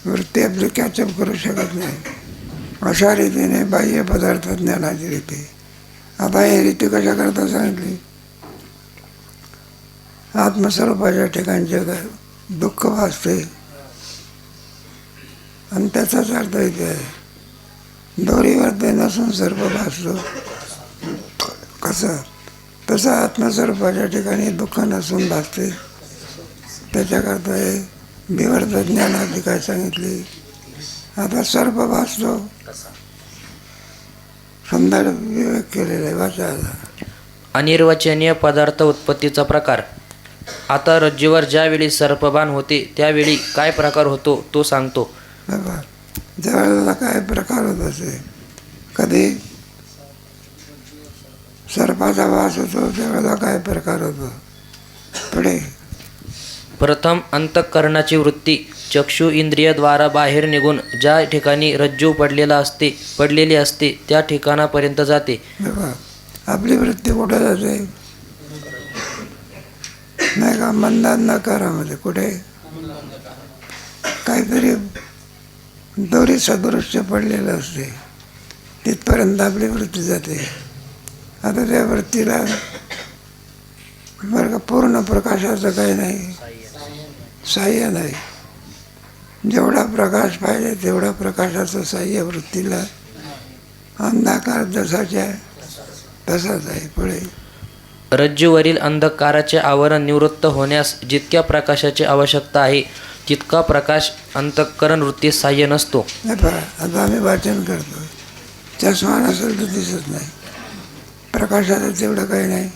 वृत्ती आपली कॅचअप करू शकत नाही. अशा रीतीने बाह्य पदार्थ ज्ञानाची रीती. आता ही रीती कशा करता सांगितली? आत्मस्वरूपाच्या ठिकाणचे काय दुःख भासते, आणि त्याचाच अर्थ इथे आहे. दोरीवर ते नसून सर्व भासतो. कसं? तसं आत्मस्वरूपाच्या ठिकाणी दुःख नसून भासते. त्याच्याकरता हे विवर्त ज्ञानाची काय सांगितली? आता सर्व भासतो. सुंदर विवेक केलेला आहे वाचायला. अनिर्वचनीय पदार्थ उत्पत्तीचा प्रकार. आता रज्जूवर ज्यावेळी सर्पबाण होते त्यावेळी काय प्रकार होतो तो सांगतो. ज्यावेळेला काय प्रकार होत असे, कधी सर्पाचा वास होतो त्यावेळेला काय प्रकार होतो? पुढे प्रथम अंतःकरणाची वृत्ती चक्षु इंद्रियद्वारा बाहेर निघून ज्या ठिकाणी रज्जू पडलेली असते त्या ठिकाणापर्यंत जाते. आपली वृत्ती कुठे जाते? नाही का? मंद अंधकारामध्ये. कुठे? काहीतरी दोरी सदृश्य पडलेलं असते तिथपर्यंत आपली वृत्ती जाते. आता त्या वृत्तीला बरं का पूर्ण प्रकाशाचं काही नाही, साह्य नाही. जेवढा प्रकाश पाहिजे तेवढा प्रकाशाचं साह्य वृत्तीला. अंधकार जसाच आहे तसाच आहे. पुढे रज्जूवरील अंधकाराचे आवरण निवृत्त होण्यास जितक्या प्रकाशाची आवश्यकता आहे तितका प्रकाश अंतःकरण वृत्तीस साह्य नसतो. आता आम्ही वाचन करतो, चष्मा नसेल तर दिसत नाही. प्रकाशाचं तेवढं काही नाही.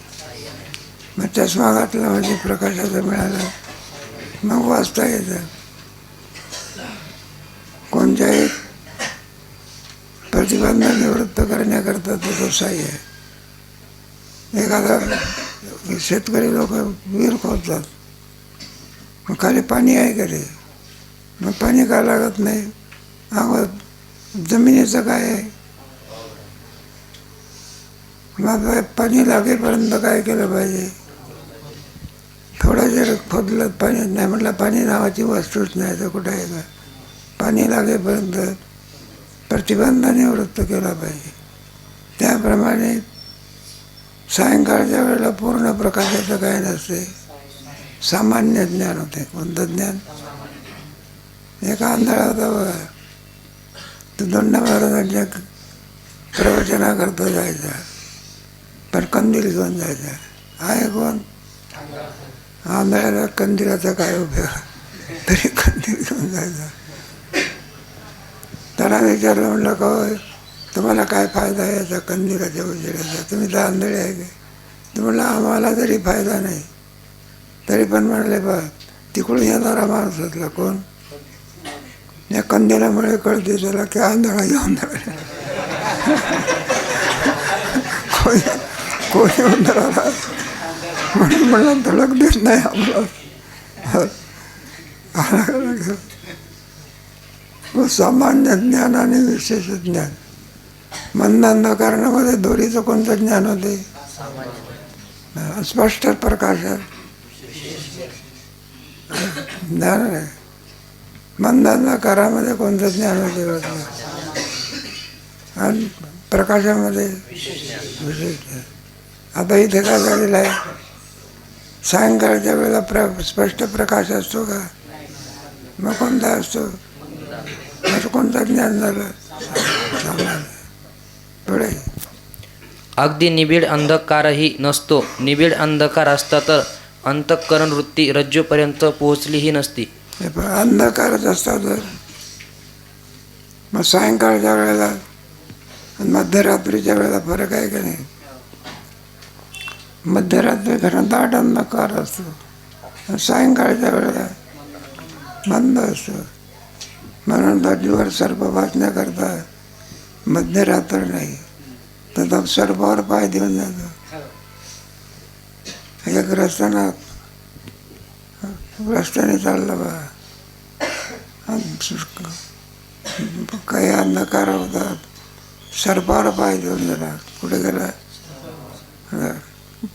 मग चष्मा घातला म्हणजे प्रकाशाचं मिळालं, मग वाचता येतं. कोणत्याही प्रतिबंध निवृत्त करण्याकरता त्याचं साह्य आहे. एखादा शेतकरी लोक विहीर खोदतात, मग खाली पाणी आहे का रे? मग पाणी का लागत नाही? अगं जमिनीचं काय आहे? मग पाणी लागेपर्यंत काय केलं पाहिजे? थोडं जर खोदलं पाणी नाही म्हटलं, पाणी नावाची वस्तूच नाही तर कुठं आहे का? पाणी लागेपर्यंत प्रतिबंध निवृत्त केला पाहिजे. त्याप्रमाणे सायंकाळच्या वेळेला पूर्ण प्रकाशाचं काय नसते, सामान्य ज्ञान होते. कोणतं ज्ञान? एक आंधळा होता बघा, तो दोंडा महाराजांच्या प्रवचनाकरता जायचा, पण कंदील घेऊन जायचा. आहे कोण? आंधळ्याला कंदिलाचा काय उपयोग, तरी कंदील घेऊन जायचा. त्याला विचारलं, म्हणलं का तुम्हाला काय फायदा आहे याचा कंदिलाच्या उजेडाचा? तुम्ही तर आंधळे आहे का? तर म्हणलं आम्हाला तरी फायदा नाही. तरी पण म्हणले बा तिकडून येणारा माणूस असला कोण, या कंदिलामुळे कळते त्याला की आंधळा घेऊन जायला. कोणी उंदराला म्हणून म्हणलं धडक देत नाही आपलं. सामान्य ज्ञान आणि विशेष ज्ञान. मंदांधकारणामध्ये दोरीचं कोणतं ज्ञान होते? स्पष्ट प्रकाशात ज्ञान आहे. मंदांधकारामध्ये कोणतं ज्ञान होते? आणि प्रकाशामध्ये विशेष. आता इथे काय झालेलं आहे, सायंकाळच्या वेळेला स्पष्ट प्रकाश असतो का? मग कोणता असतो? असं कोणतं ज्ञान झालं? पुढे अगदी निबिड अंधकारही नसतो. निबिड अंधकार असता तर अंतःकरण वृत्ती रज्जूपर्यंत पोहोचलीही नसती. अंधकारच असता तर मग सायंकाळच्या वेळेला आणि मध्यरात्रीच्या वेळेला फरक आहे का नाही? मध्यरात्री खरं दाट अंधकार असतो, सायंकाळच्या वेळेला मंद असतो. म्हणून धडीवर सर्प वाचण्याकरता मध्यरात्र नाही तर तो सर्पावर पाय देऊन जातो. एक रस्त्याने चाललं बा, काही अंधकार होतात, सर्पावर पाय देऊन गेला. कुठे गेला?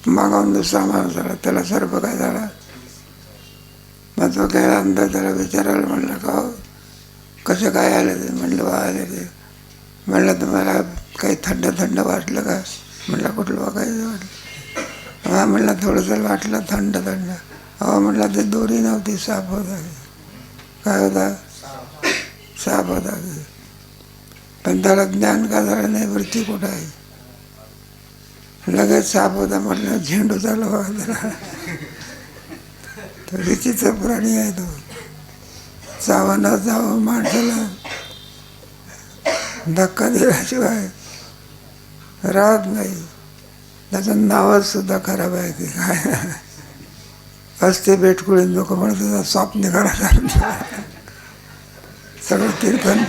मागावून दुसरा माणूस झाला, त्याला सर्प काय झाला? मग तो गेला अंतर, त्याला विचारायला म्हणलं का हो कसं काय आलं ते? म्हणलं बा आले ते. म्हणलं तुम्हाला काही थंड थंड वाटलं का? म्हणलं कुठलं बघायचं वाटलं? हा म्हणलं थोडंसं वाटलं थंड थंड. हो म्हटलं ते दोरी नव्हती, साप होता. काय होता? साप होता. पण त्याला ज्ञान का झालं नाही? वृत्ती कुठं आहे? लगेच साप होता म्हटलं झेंडू झाला बघा त्याला. तो विचित्र प्राणी आहे तो. चावं न जावं माणसाला धक्का दिल्याशिवाय राहत नाही. त्याचं नावच सुद्धा खराब आहे की काय असते बेटकुळी लोक म्हणतात साप निघाला सगळं कीर्तन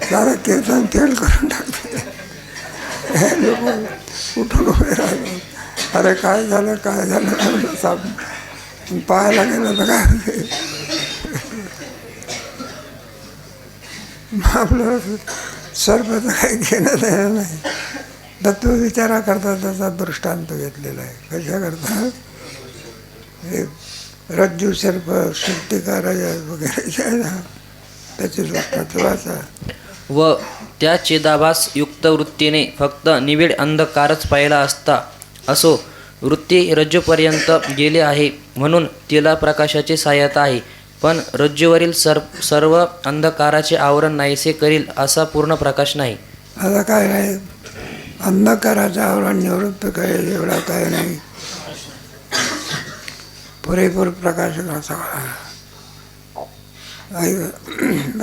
सारं कीर्तन फेल करून टाकते. हे लोक उठून उभे राहतात, अरे काय झालं काय झालं साप पाहायला गेलं तर काय होते? आपलं सर्पचं काही घेणं देणं नाही. तत्व विचारा करता त्याचा दृष्टांत घेतलेला आहे. कशा करता? हे रज्जू सर्प सुट्टिका राजा वगैरे जे आहे ना त्याची दृष्टांत वाचा. व त्या चिदाभास युक्त वृत्तीने फक्त निबिड अंधकारच पाहिला असता असो. वृत्ती रज्जूपर्यंत गेली आहे म्हणून तिला प्रकाशाची सहाय्यता आहे, पण रज्जूवरील सर्व अंधकाराचे आवरण नाहीसे करील असा पूर्ण प्रकाश नाही. आता काय नाही, अंधकाराचं आवरण निवृत्त करेल एवढा काय नाही, पुरेपूर प्रकाश सगळा.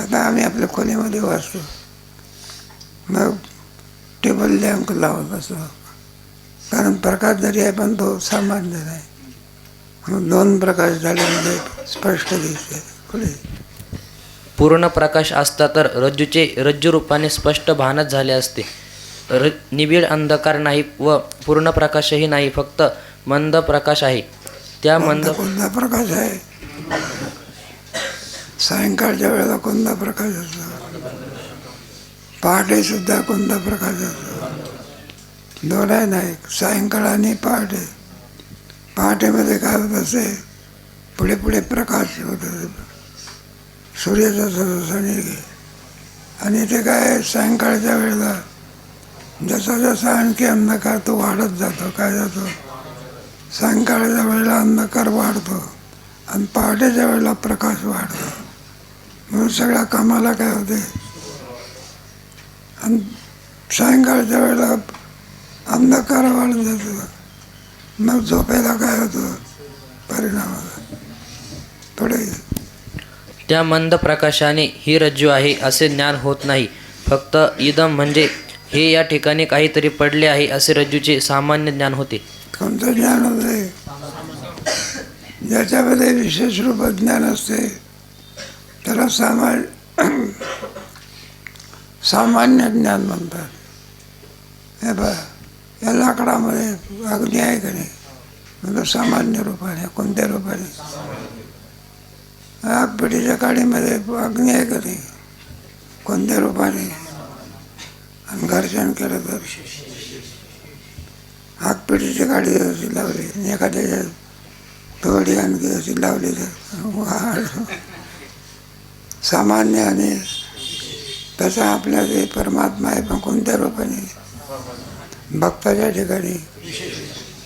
आता आम्ही आपल्या खोलीमध्ये वाचतो, मग टेबल लॅम्प लावत असतो, कारण प्रकाश जरी आहे पण तो सामान्य नाही. मग दोन प्रकाश झाले म्हणजे स्पष्ट दिसते खोली. पूर्ण प्रकाश असता तर रज्जूचे रज्जू रूपाने स्पष्ट भानच झाले असते. निबिड अंधकार नाही व पूर्ण प्रकाशही नाही, फक्त मंद प्रकाश आहे. त्या मंद कोणता प्रकाश आहे? सायंकाळच्या वेळेला कोणता प्रकाश असतो, पहाटे सुद्धा कोणता प्रकाश असतो, दोन्ही नाही, सायंकाळ आणि पहाटे. पहाटेमध्ये काय होत असे, पुढे पुढे प्रकाश होत असे, सूर्याचा जसा निघे. आणि ते काय सायंकाळच्या वेळेला जसा जसा आणखी अंधकार तो वाढत जातो. काय जातो, सायंकाळच्या वेळेला अंधकार वाढतो आणि पहाटेच्या वेळेला प्रकाश वाढतो. म्हणून सगळ्या कामाला काय होते, आणि सायंकाळच्या वेळेला अंधकार वाढत जातो. मग झोपेला काय होतं, परिणाम होतो. पुढे त्या मंद प्रकाशाने ही रज्जू आहे असे ज्ञान होत नाही. फक्त इदम म्हणजे हे या ठिकाणी काहीतरी पडले आहे असे रज्जूचे सामान्य ज्ञान होते. कोणतं ज्ञान होते, ज्याच्यामध्ये विशेष रूप ज्ञान असते त्याला सामान्य ज्ञान म्हणतात. हे बघ, या लाकडामध्ये अग्नी आहे का नाही, म्हणजे सामान्य रूपाने. कोणत्या रूपाने, आगपेटीच्या काडीमध्ये अग्नी आहे का नाही, कोणत्या रूपाने. आणि घर्षण केलं तर आगपेटीची गाडी अशी लावली, एखाद्या थोडी आणखी अशी लावली तर सामान्य. आणि तसा आपल्या जे परमात्मा आहे पण कोणत्या रूपाने, भक्ताच्या ठिकाणी,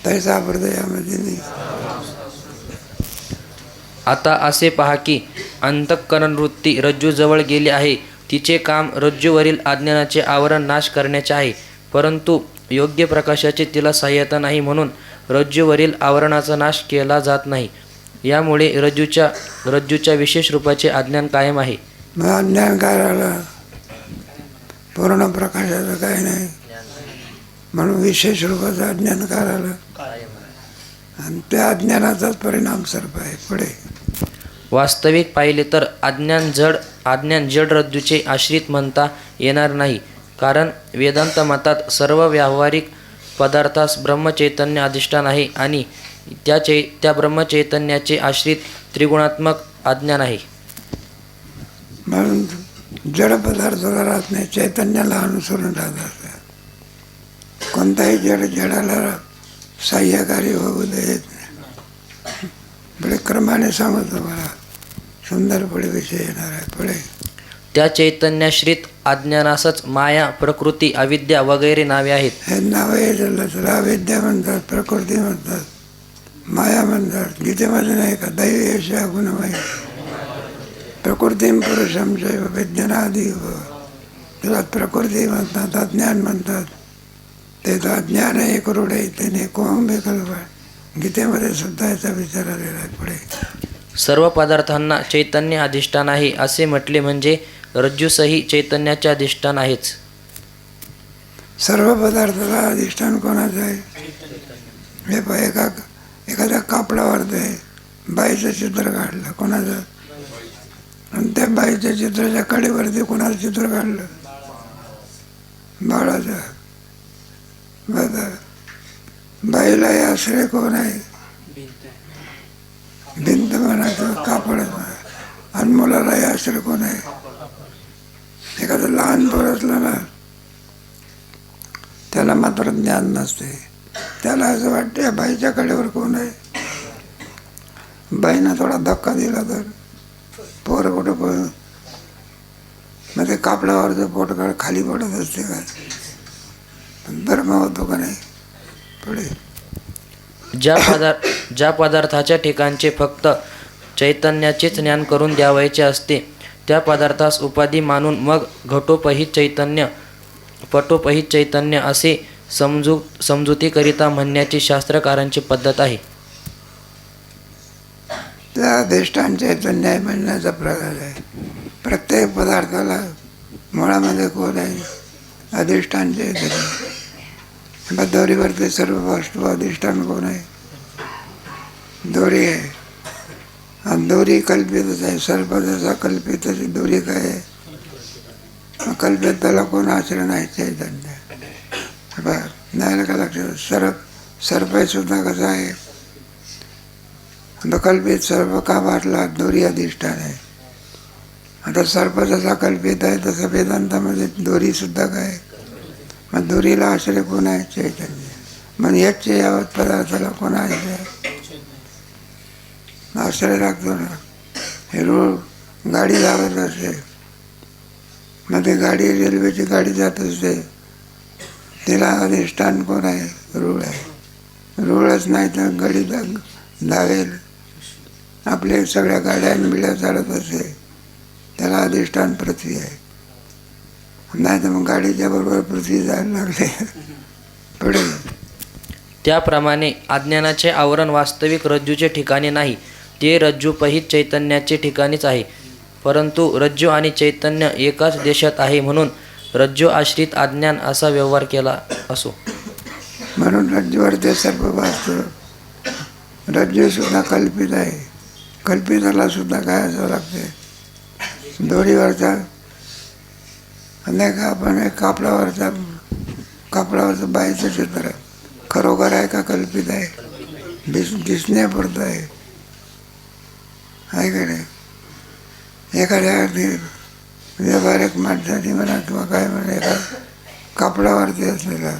तैसा हृदयामध्ये नाही. आता असे पहा की अंतःकरण वृत्ती रज्जूजवळ गेली आहे. तिचे काम रज्जूवरील अज्ञानाचे आवरण नाश करण्याचे आहे, परंतु योग्य प्रकाशाची तिला सहाय्यता नाही, म्हणून रज्जूवरील आवरणाचा नाश केला जात नाही. यामुळे रज्जूच्या विशेष रूपाचे अज्ञान कायम आहे. मग अज्ञान काय राहिलं, पूर्ण प्रकाशाचं काही नाही, म्हणून विशेष रूपाचं अज्ञान काय राहिलं. आणि त्या अज्ञानाचाच परिणाम सर्प आहे. पुढे वास्तविक पाहिले तर अज्ञान जड रज्जूचे आश्रित म्हणता येणार नाही, कारण वेदांत मतात सर्व व्यावहारिक पदार्थास ब्रह्मचैतन्य अधिष्ठान आहे आणि त्या ब्रह्मचैतन्याचे आश्रित त्रिगुणात्मक अज्ञान आहे. म्हणून जड पदार्थाला राहत नाही, चैतन्याला अनुसरून राहत. कोणताही जडाला सहाय्यकारी होऊ देत नाही. पुढे क्रमाने सांगतो मला, सुंदर पुढे विषय येणार आहे. पुढे त्या चैतन्याश्रित अज्ञानासच माया, प्रकृती, अविद्या वगैरे नावे आहेत. हे नावे अविद्या म्हणतात, प्रकृती म्हणतात, माया म्हणतात. गीतेमध्ये नाही का, दैवी यशा गुणमय प्रकृती पुरुषम चैव विज्ञानादि. त्याला प्रकृती म्हणतात, अज्ञान म्हणतात. ते तर अज्ञान आहे करोडे त्याने कोम बेकल्प. गीतेमध्ये सुद्धा याचा विचार आलेला आहे. पुढे सर्व पदार्थांना चैतन्य अधिष्ठान आहे असे म्हटले म्हणजे रज्जूसही चैतन्याचे अधिष्ठान आहेच. सर्व पदार्थाला अधिष्ठान कोणाचं आहे, हे पाय. एखाद्या कापडावर ते बाईचं चित्र काढलं, कोणाचं, आणि त्या बाईच्या चित्राच्या कडेवरती कोणाचं चित्र काढलं, बाळाचं. बाईला आश्रय कोण आहे, भिंत म्हणा किंवा कापडच म्हणा. आणि मुलाला आश्रय कोण आहे, एखादं लहान पोर असलं ना त्याला मात्र ज्ञान नसते. त्याला असं वाटतं या बाईच्या कडेवर कोण आहे. बाईनं थोडा धक्का दिला तर पोरं कुठं पळून, मग ते कापडावरचं पोटकाळ खाली पडत असते का, धर्म होतो का नाही. पुढे ज्या पदार्थाच्या ठिकाणचे फक्त चैतन्याचेच ज्ञान करून द्यावायचे असते त्या पदार्थास उपाधी मानून मग घटोपहित चैतन्य, पटोपहित चैतन्य असे समजुतीकरिता म्हणण्याची शास्त्रकारांची पद्धत आहे. त्या अधिष्ठान चैतन्य म्हणण्याचा प्रकार आहे. प्रत्येक पदार्थाला मुळामध्ये कोण आहे, अधिष्ठान चैतन्य. दोरीवरती सर्व वस्तू अधिष्ठान कोण आहे, दोरी आहे. आणि दोरी कल्पितच आहे. सर्प जसा कल्पित अशी दोरी काय आहे, कल्पित त्याला कोण आचरण आहे, चैतन्य. बरं नाही का लक्षात. सर्प सुद्धा कसं आहे, कल्पित सर्प का वाटला, दोरी अधिष्ठान आहे. आता सर्प जसा कल्पित आहे तसं वेदांतामध्ये दोरीसुद्धा काय, मग दोरीला आश्रय कोण आहे? चैतन्य. मग याच यावत पदार्थाला कोण आहे? आश्रय लागतो ना. हे रूळ गाडी धावत असते, मग ते गाडी, रेल्वेची गाडी जात असते, तिला अधिष्ठान कोण आहे? रूळ आहे. रूळच नाही तर गाडी धावेल. आपल्या सगळ्या गाड्या बिड्या चालत असते, त्याला अधिष्ठान पृथ्वी आहे. नाही तर मग गाडीच्या बरोबर पृथ्वी जायला लागले पुढे. त्याप्रमाणे अज्ञानाचे आवरण वास्तविक रज्जूचे ठिकाणी नाही, ते रज्जूपहित चैतन्याचे ठिकाणीच आहे. परंतु रज्जू आणि चैतन्य एकाच देशात आहे, म्हणून रज्जू आश्रित अज्ञान असा व्यवहार केला असो. म्हणून रज्जूवर ते सर्व वास्तव. रज्जू सुद्धा कल्पित आहे. कल्पिताला सुद्धा काय असावं लागते? दोरीवरचा अनेक आपण एक कापडावरचं बाईचं चित्र खरोखर आहे का कल्पित आहे? दिसण्यापुरतं आहे का नाही? एखाद्या व्यावहारिक माणसाने म्हणा किंवा काय म्हणा, एका कापडावरती असलेला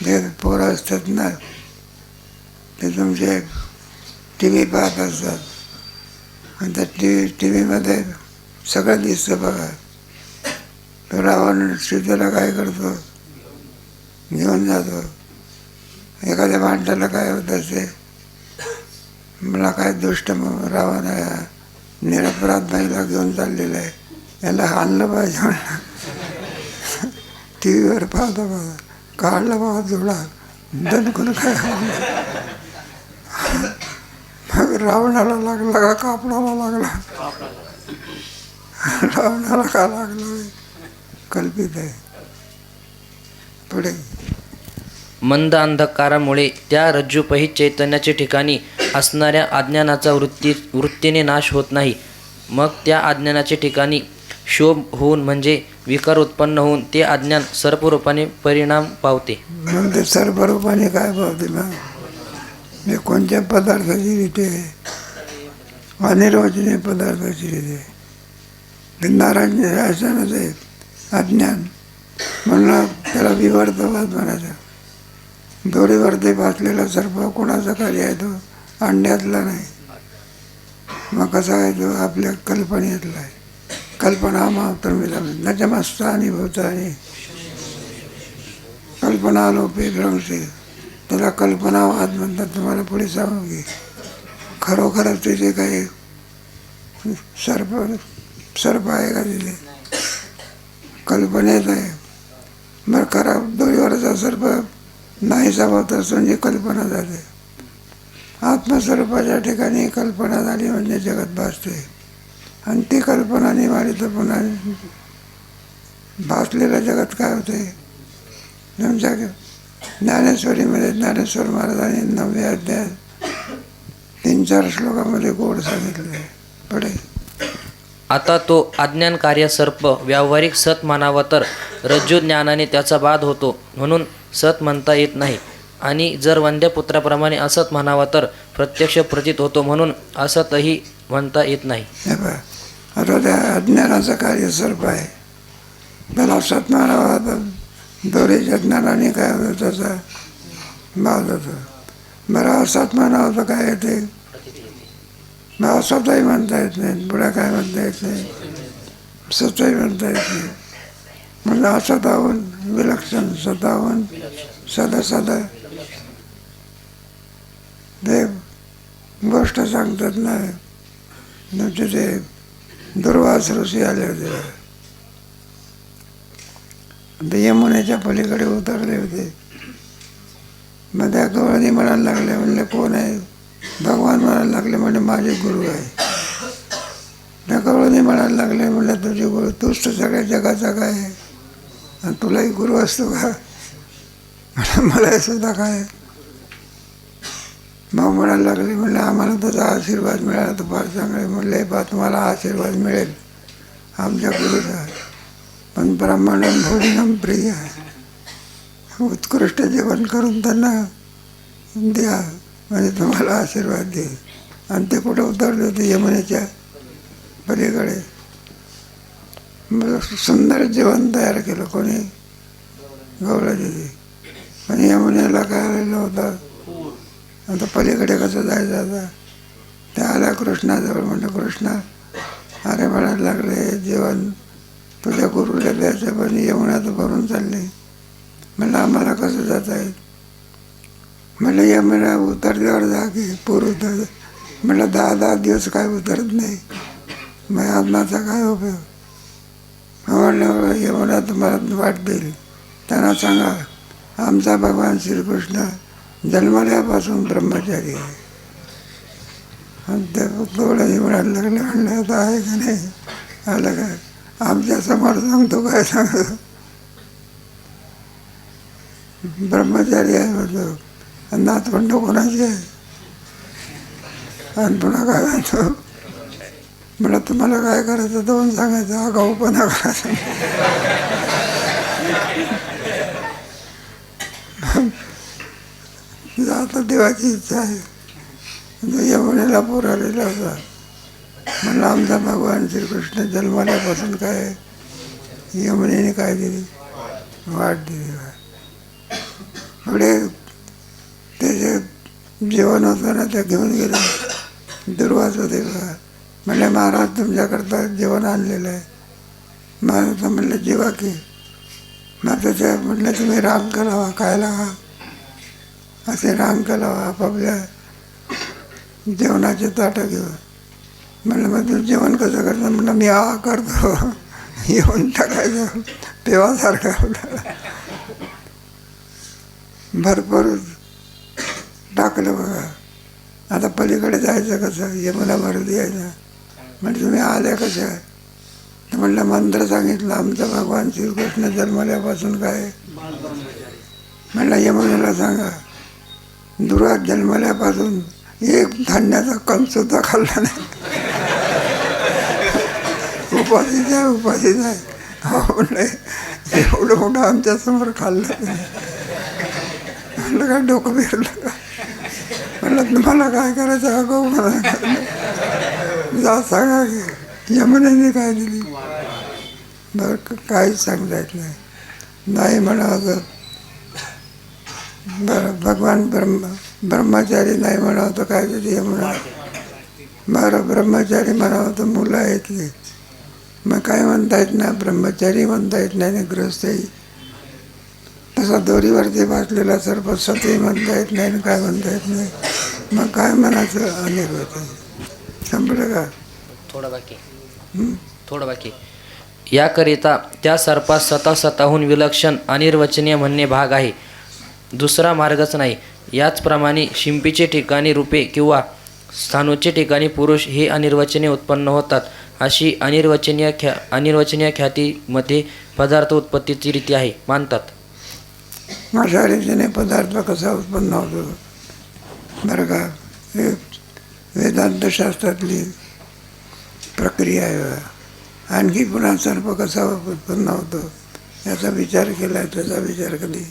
जे पोरं असतात ना, ते तुमचे टी व्ही पाहत असतात आणि त्या टी व्हीमध्ये सगळं दिसतं बघा. तो रावण सीतेला काय करतो? घेऊन जातो. एखाद्या माणसाला काय होत असते, मला काय दुष्ट रावण आहे, निरपराध बाईला घेऊन चाललेला आहे, याला आणलं पाहिजे म्हणलं. टी व्हीवर पाहता बघा, काढला बघा जोडा, दणकून काय मग रावणाला लागला का कापडाला लागला? रावणाला का लागला? कल्पित आहे. पुढे मंद अंधकारामुळे त्या रज्जूपहित चैतन्याचे ठिकाणी असणाऱ्या अज्ञानाचा वृत्तीने नाश होत नाही. मग त्या अज्ञानाचे ठिकाणी शोभ होऊन म्हणजे विकार उत्पन्न होऊन ते अज्ञान सर्परूपाने परिणाम पावते. मग ते सर्परूपाने काय पावते? मग हे कोणत्या पदार्थाची रीती आहे? अनिर्वचनीय पदार्थाची रीती आहे. ते नारायण शासनाचं आहे अज्ञान, म्हणून त्याला विवर्तवाद म्हणायचं. दोरीवर ते भासलेला सर्प कोणाचा कार्य आहे? तो अंड्यातला नाही. मग कसा आहे? तो आपल्या कल्पनेतला आहे. कल्पना मात्र न च मस्तानी भूतानी कल्पना लोपे भ्रंशे. त्याला कल्पनावाद म्हणतात. तुम्हाला पुढे सांगू की खरोखरच तिथे काही सर्प आहे का तिथे? कल्पनेत आहे. बरं खरा दोरीवरचा सर्प नाहीसा होत असतो म्हणजे कल्पना झाली. आत्मस्वरूपाच्या ठिकाणी कल्पना झाली म्हणजे जगत भासते, आणि ती कल्पना निवारी तर पुन्हा भासलेलं जगत काय होते? तुमच्या ज्ञानेश्वरीमध्ये ज्ञानेश्वर महाराजांनी 9व्या अध्यायात 3-4 श्लोकामध्ये गोड सांगितले आहे. पुढे आता तो अज्ञान कार्य सर्प व्यावहारिक सत म्हणावा तर रज्जू ज्ञानाने त्याचा बाध होतो, म्हणून सत म्हणता येत नाही. आणि जर वंद्यपुत्राप्रमाणे असत म्हणावा तर प्रत्यक्ष प्रतीत होतो, म्हणून असतही म्हणता येत नाही. आता त्या अज्ञानाचं कार्य सर्प आहे, त्याला सत म्हणावा तर दोरीच्या ज्ञानाने काय होतं? त्याचा बाध होतो. बरं असत म्हणावं तर काय येते? मग असतही म्हणता येत नाही. पुढे काय म्हणता येत नाही? सतही म्हणता येत नाही. म्हणजे असताहून विलक्षण, सताहून सदा ते गोष्ट सांगतात ना. ते दुर्वास ऋषी आले होते, ते यमुनेच्या पलीकडे उतरले होते. मग त्या गवळणी म्हणायला लागले, म्हणले कोण आहे? भगवान म्हणायला लागले, म्हणजे माझे गुरु आहे. त्या गवळणी म्हणायला लागले, म्हणलं तुझे गुरु तूच तर सगळ्या जगाचा काय आहे, आणि तुलाही गुरु असतो का? मला सुद्धा काय? मग म्हणायला लागले, म्हणलं आम्हाला त्याचा आशीर्वाद मिळाला तर फार चांगले. म्हणले बा तुम्हाला आशीर्वाद मिळेल आमच्या गुरुचा, पण ब्राह्मणम भोजनम प्रिय आहे. उत्कृष्ट जेवण करून त्यांना द्या म्हणजे तुम्हाला आशीर्वाद देईल. आणि ते कुठे उतरले होते? यमुनेच्या पलीकडे. मग सुंदर जेवण तयार केलं कोणी, गवळादेवी. पण यमुनेला काय आलेलं होतं, आता पलीकडे कसं जायचं आता. त्या आल्या कृष्णाजवळ. म्हणलं कृष्णा, अरे म्हणायला लागले जेवण तुझ्या गुरुला द्यायचं, पण यमुना तर भरून चालली. म्हणलं आम्हाला कसं जाता येईल. म्हणलं यमुना उतरल्यावर जा की, पूर उतर. म्हणलं 10 दिवस काय उतरत नाही, मग अन्नाचा काय उपयोग. म्हणलं यमुना तुम्हाला वाट देईल. त्यांना सांगा आमचा भगवान श्रीकृष्ण जन्मल्यापासून ब्रह्मचारी आहे. आणि ते थोडंही म्हणायला लागले. म्हणलं आता आहे का नाही, आलं काय आमच्या समोर सांगतो, काय सांगतो. ब्रह्मचारी आहे म्हणतो. नातवंड कोणाची आहे. आणि पुन्हा काय म्हणतो, म्हणलं तुम्हाला काय करायचं दोन सांगायचं, आगाऊपणा करायचा. आता देवाची इच्छा आहे. यमुनेला पूर आलेला होता. म्हणलं आमचा भगवान श्रीकृष्ण जन्माल्यापासून काय यमुनेने काय दिली, वाट दिली. पुढे त्याचे जेवण होतं ना, ते घेऊन गेले दुर्वासा देवा. म्हणले महाराज तुमच्याकरता जेवण आणलेलं आहे. महाराज म्हणलं जेवा की. मग त्याच्या म्हटलं तुम्ही रांग लावा, काय लावा, असे रांग लावा आपापल्या जेवणाचे ताटं घेऊन. म्हणलं मग तुम्ही जेवण कसं करता. म्हणलं मी करतो, येऊन टाकायचं पेवासारखा आपला. भरपूर टाकलं बघा. आता पलीकडे जायचं कसं, यमुना भरत यायचं. म्हणजे तुम्ही आल्या कशा. तर म्हणलं मंत्र सांगितलं आमचा भगवान श्रीकृष्ण जन्मल्यापासून काय. म्हणलं यमुनेला सांगा दुर्वास जन्मल्यापासून एक धान्याचा कण सुद्धा खाल्ला नाही. उपाशीच आहे, उपाशीच आहे. हो म्हणलं एवढं मोठं आमच्यासमोर खाल्लं. म्हणलं काय डोकं फिरलं का. म्हणलं तुम्हाला काय करायचं अगो मला जा सांगा की यमुनेने काय दिली. बरं काहीच सांगता येत नाही. नाही म्हणावं बरं भगवान ब्रह्मचारी नाही म्हणावं तर काय दिली यमुना. बरं ब्रह्मचारी म्हणावं तर मुलं आहेत. मग काय म्हणता येत नाही, ब्रह्मचारी म्हणता येत नाही, गृहस्थही. तसा दोरीवरती भासलेला सर्प सतही म्हणता येत नाही, काय म्हणता येत नाही. मग काय म्हणायचं अनेक होतं. संपलं का. थोडं बाकी. याकरिता त्या सर्पास स्वतःहून विलक्षण अनिर्वचनीय म्हणणे भाग आहे, दुसरा मार्गच नाही. याचप्रमाणे शिंपीचे ठिकाणी रूपे किंवा स्थानूचे ठिकाणी पुरुष हे अनिर्वचनीय उत्पन्न होतात. अशी अनिर्वचनीय ख्यातीमध्ये पदार्थ उत्पत्तीची रीती आहे मानतात. अशा रीतीने पदार्थ कसा उत्पन्न होतो बरं का. हे वेदांतशास्त्रातली प्रक्रिया आहे. आणखी पुन्हा सर्प कसा उत्पन्न होतो याचा विचार केला, त्याचा विचार कधी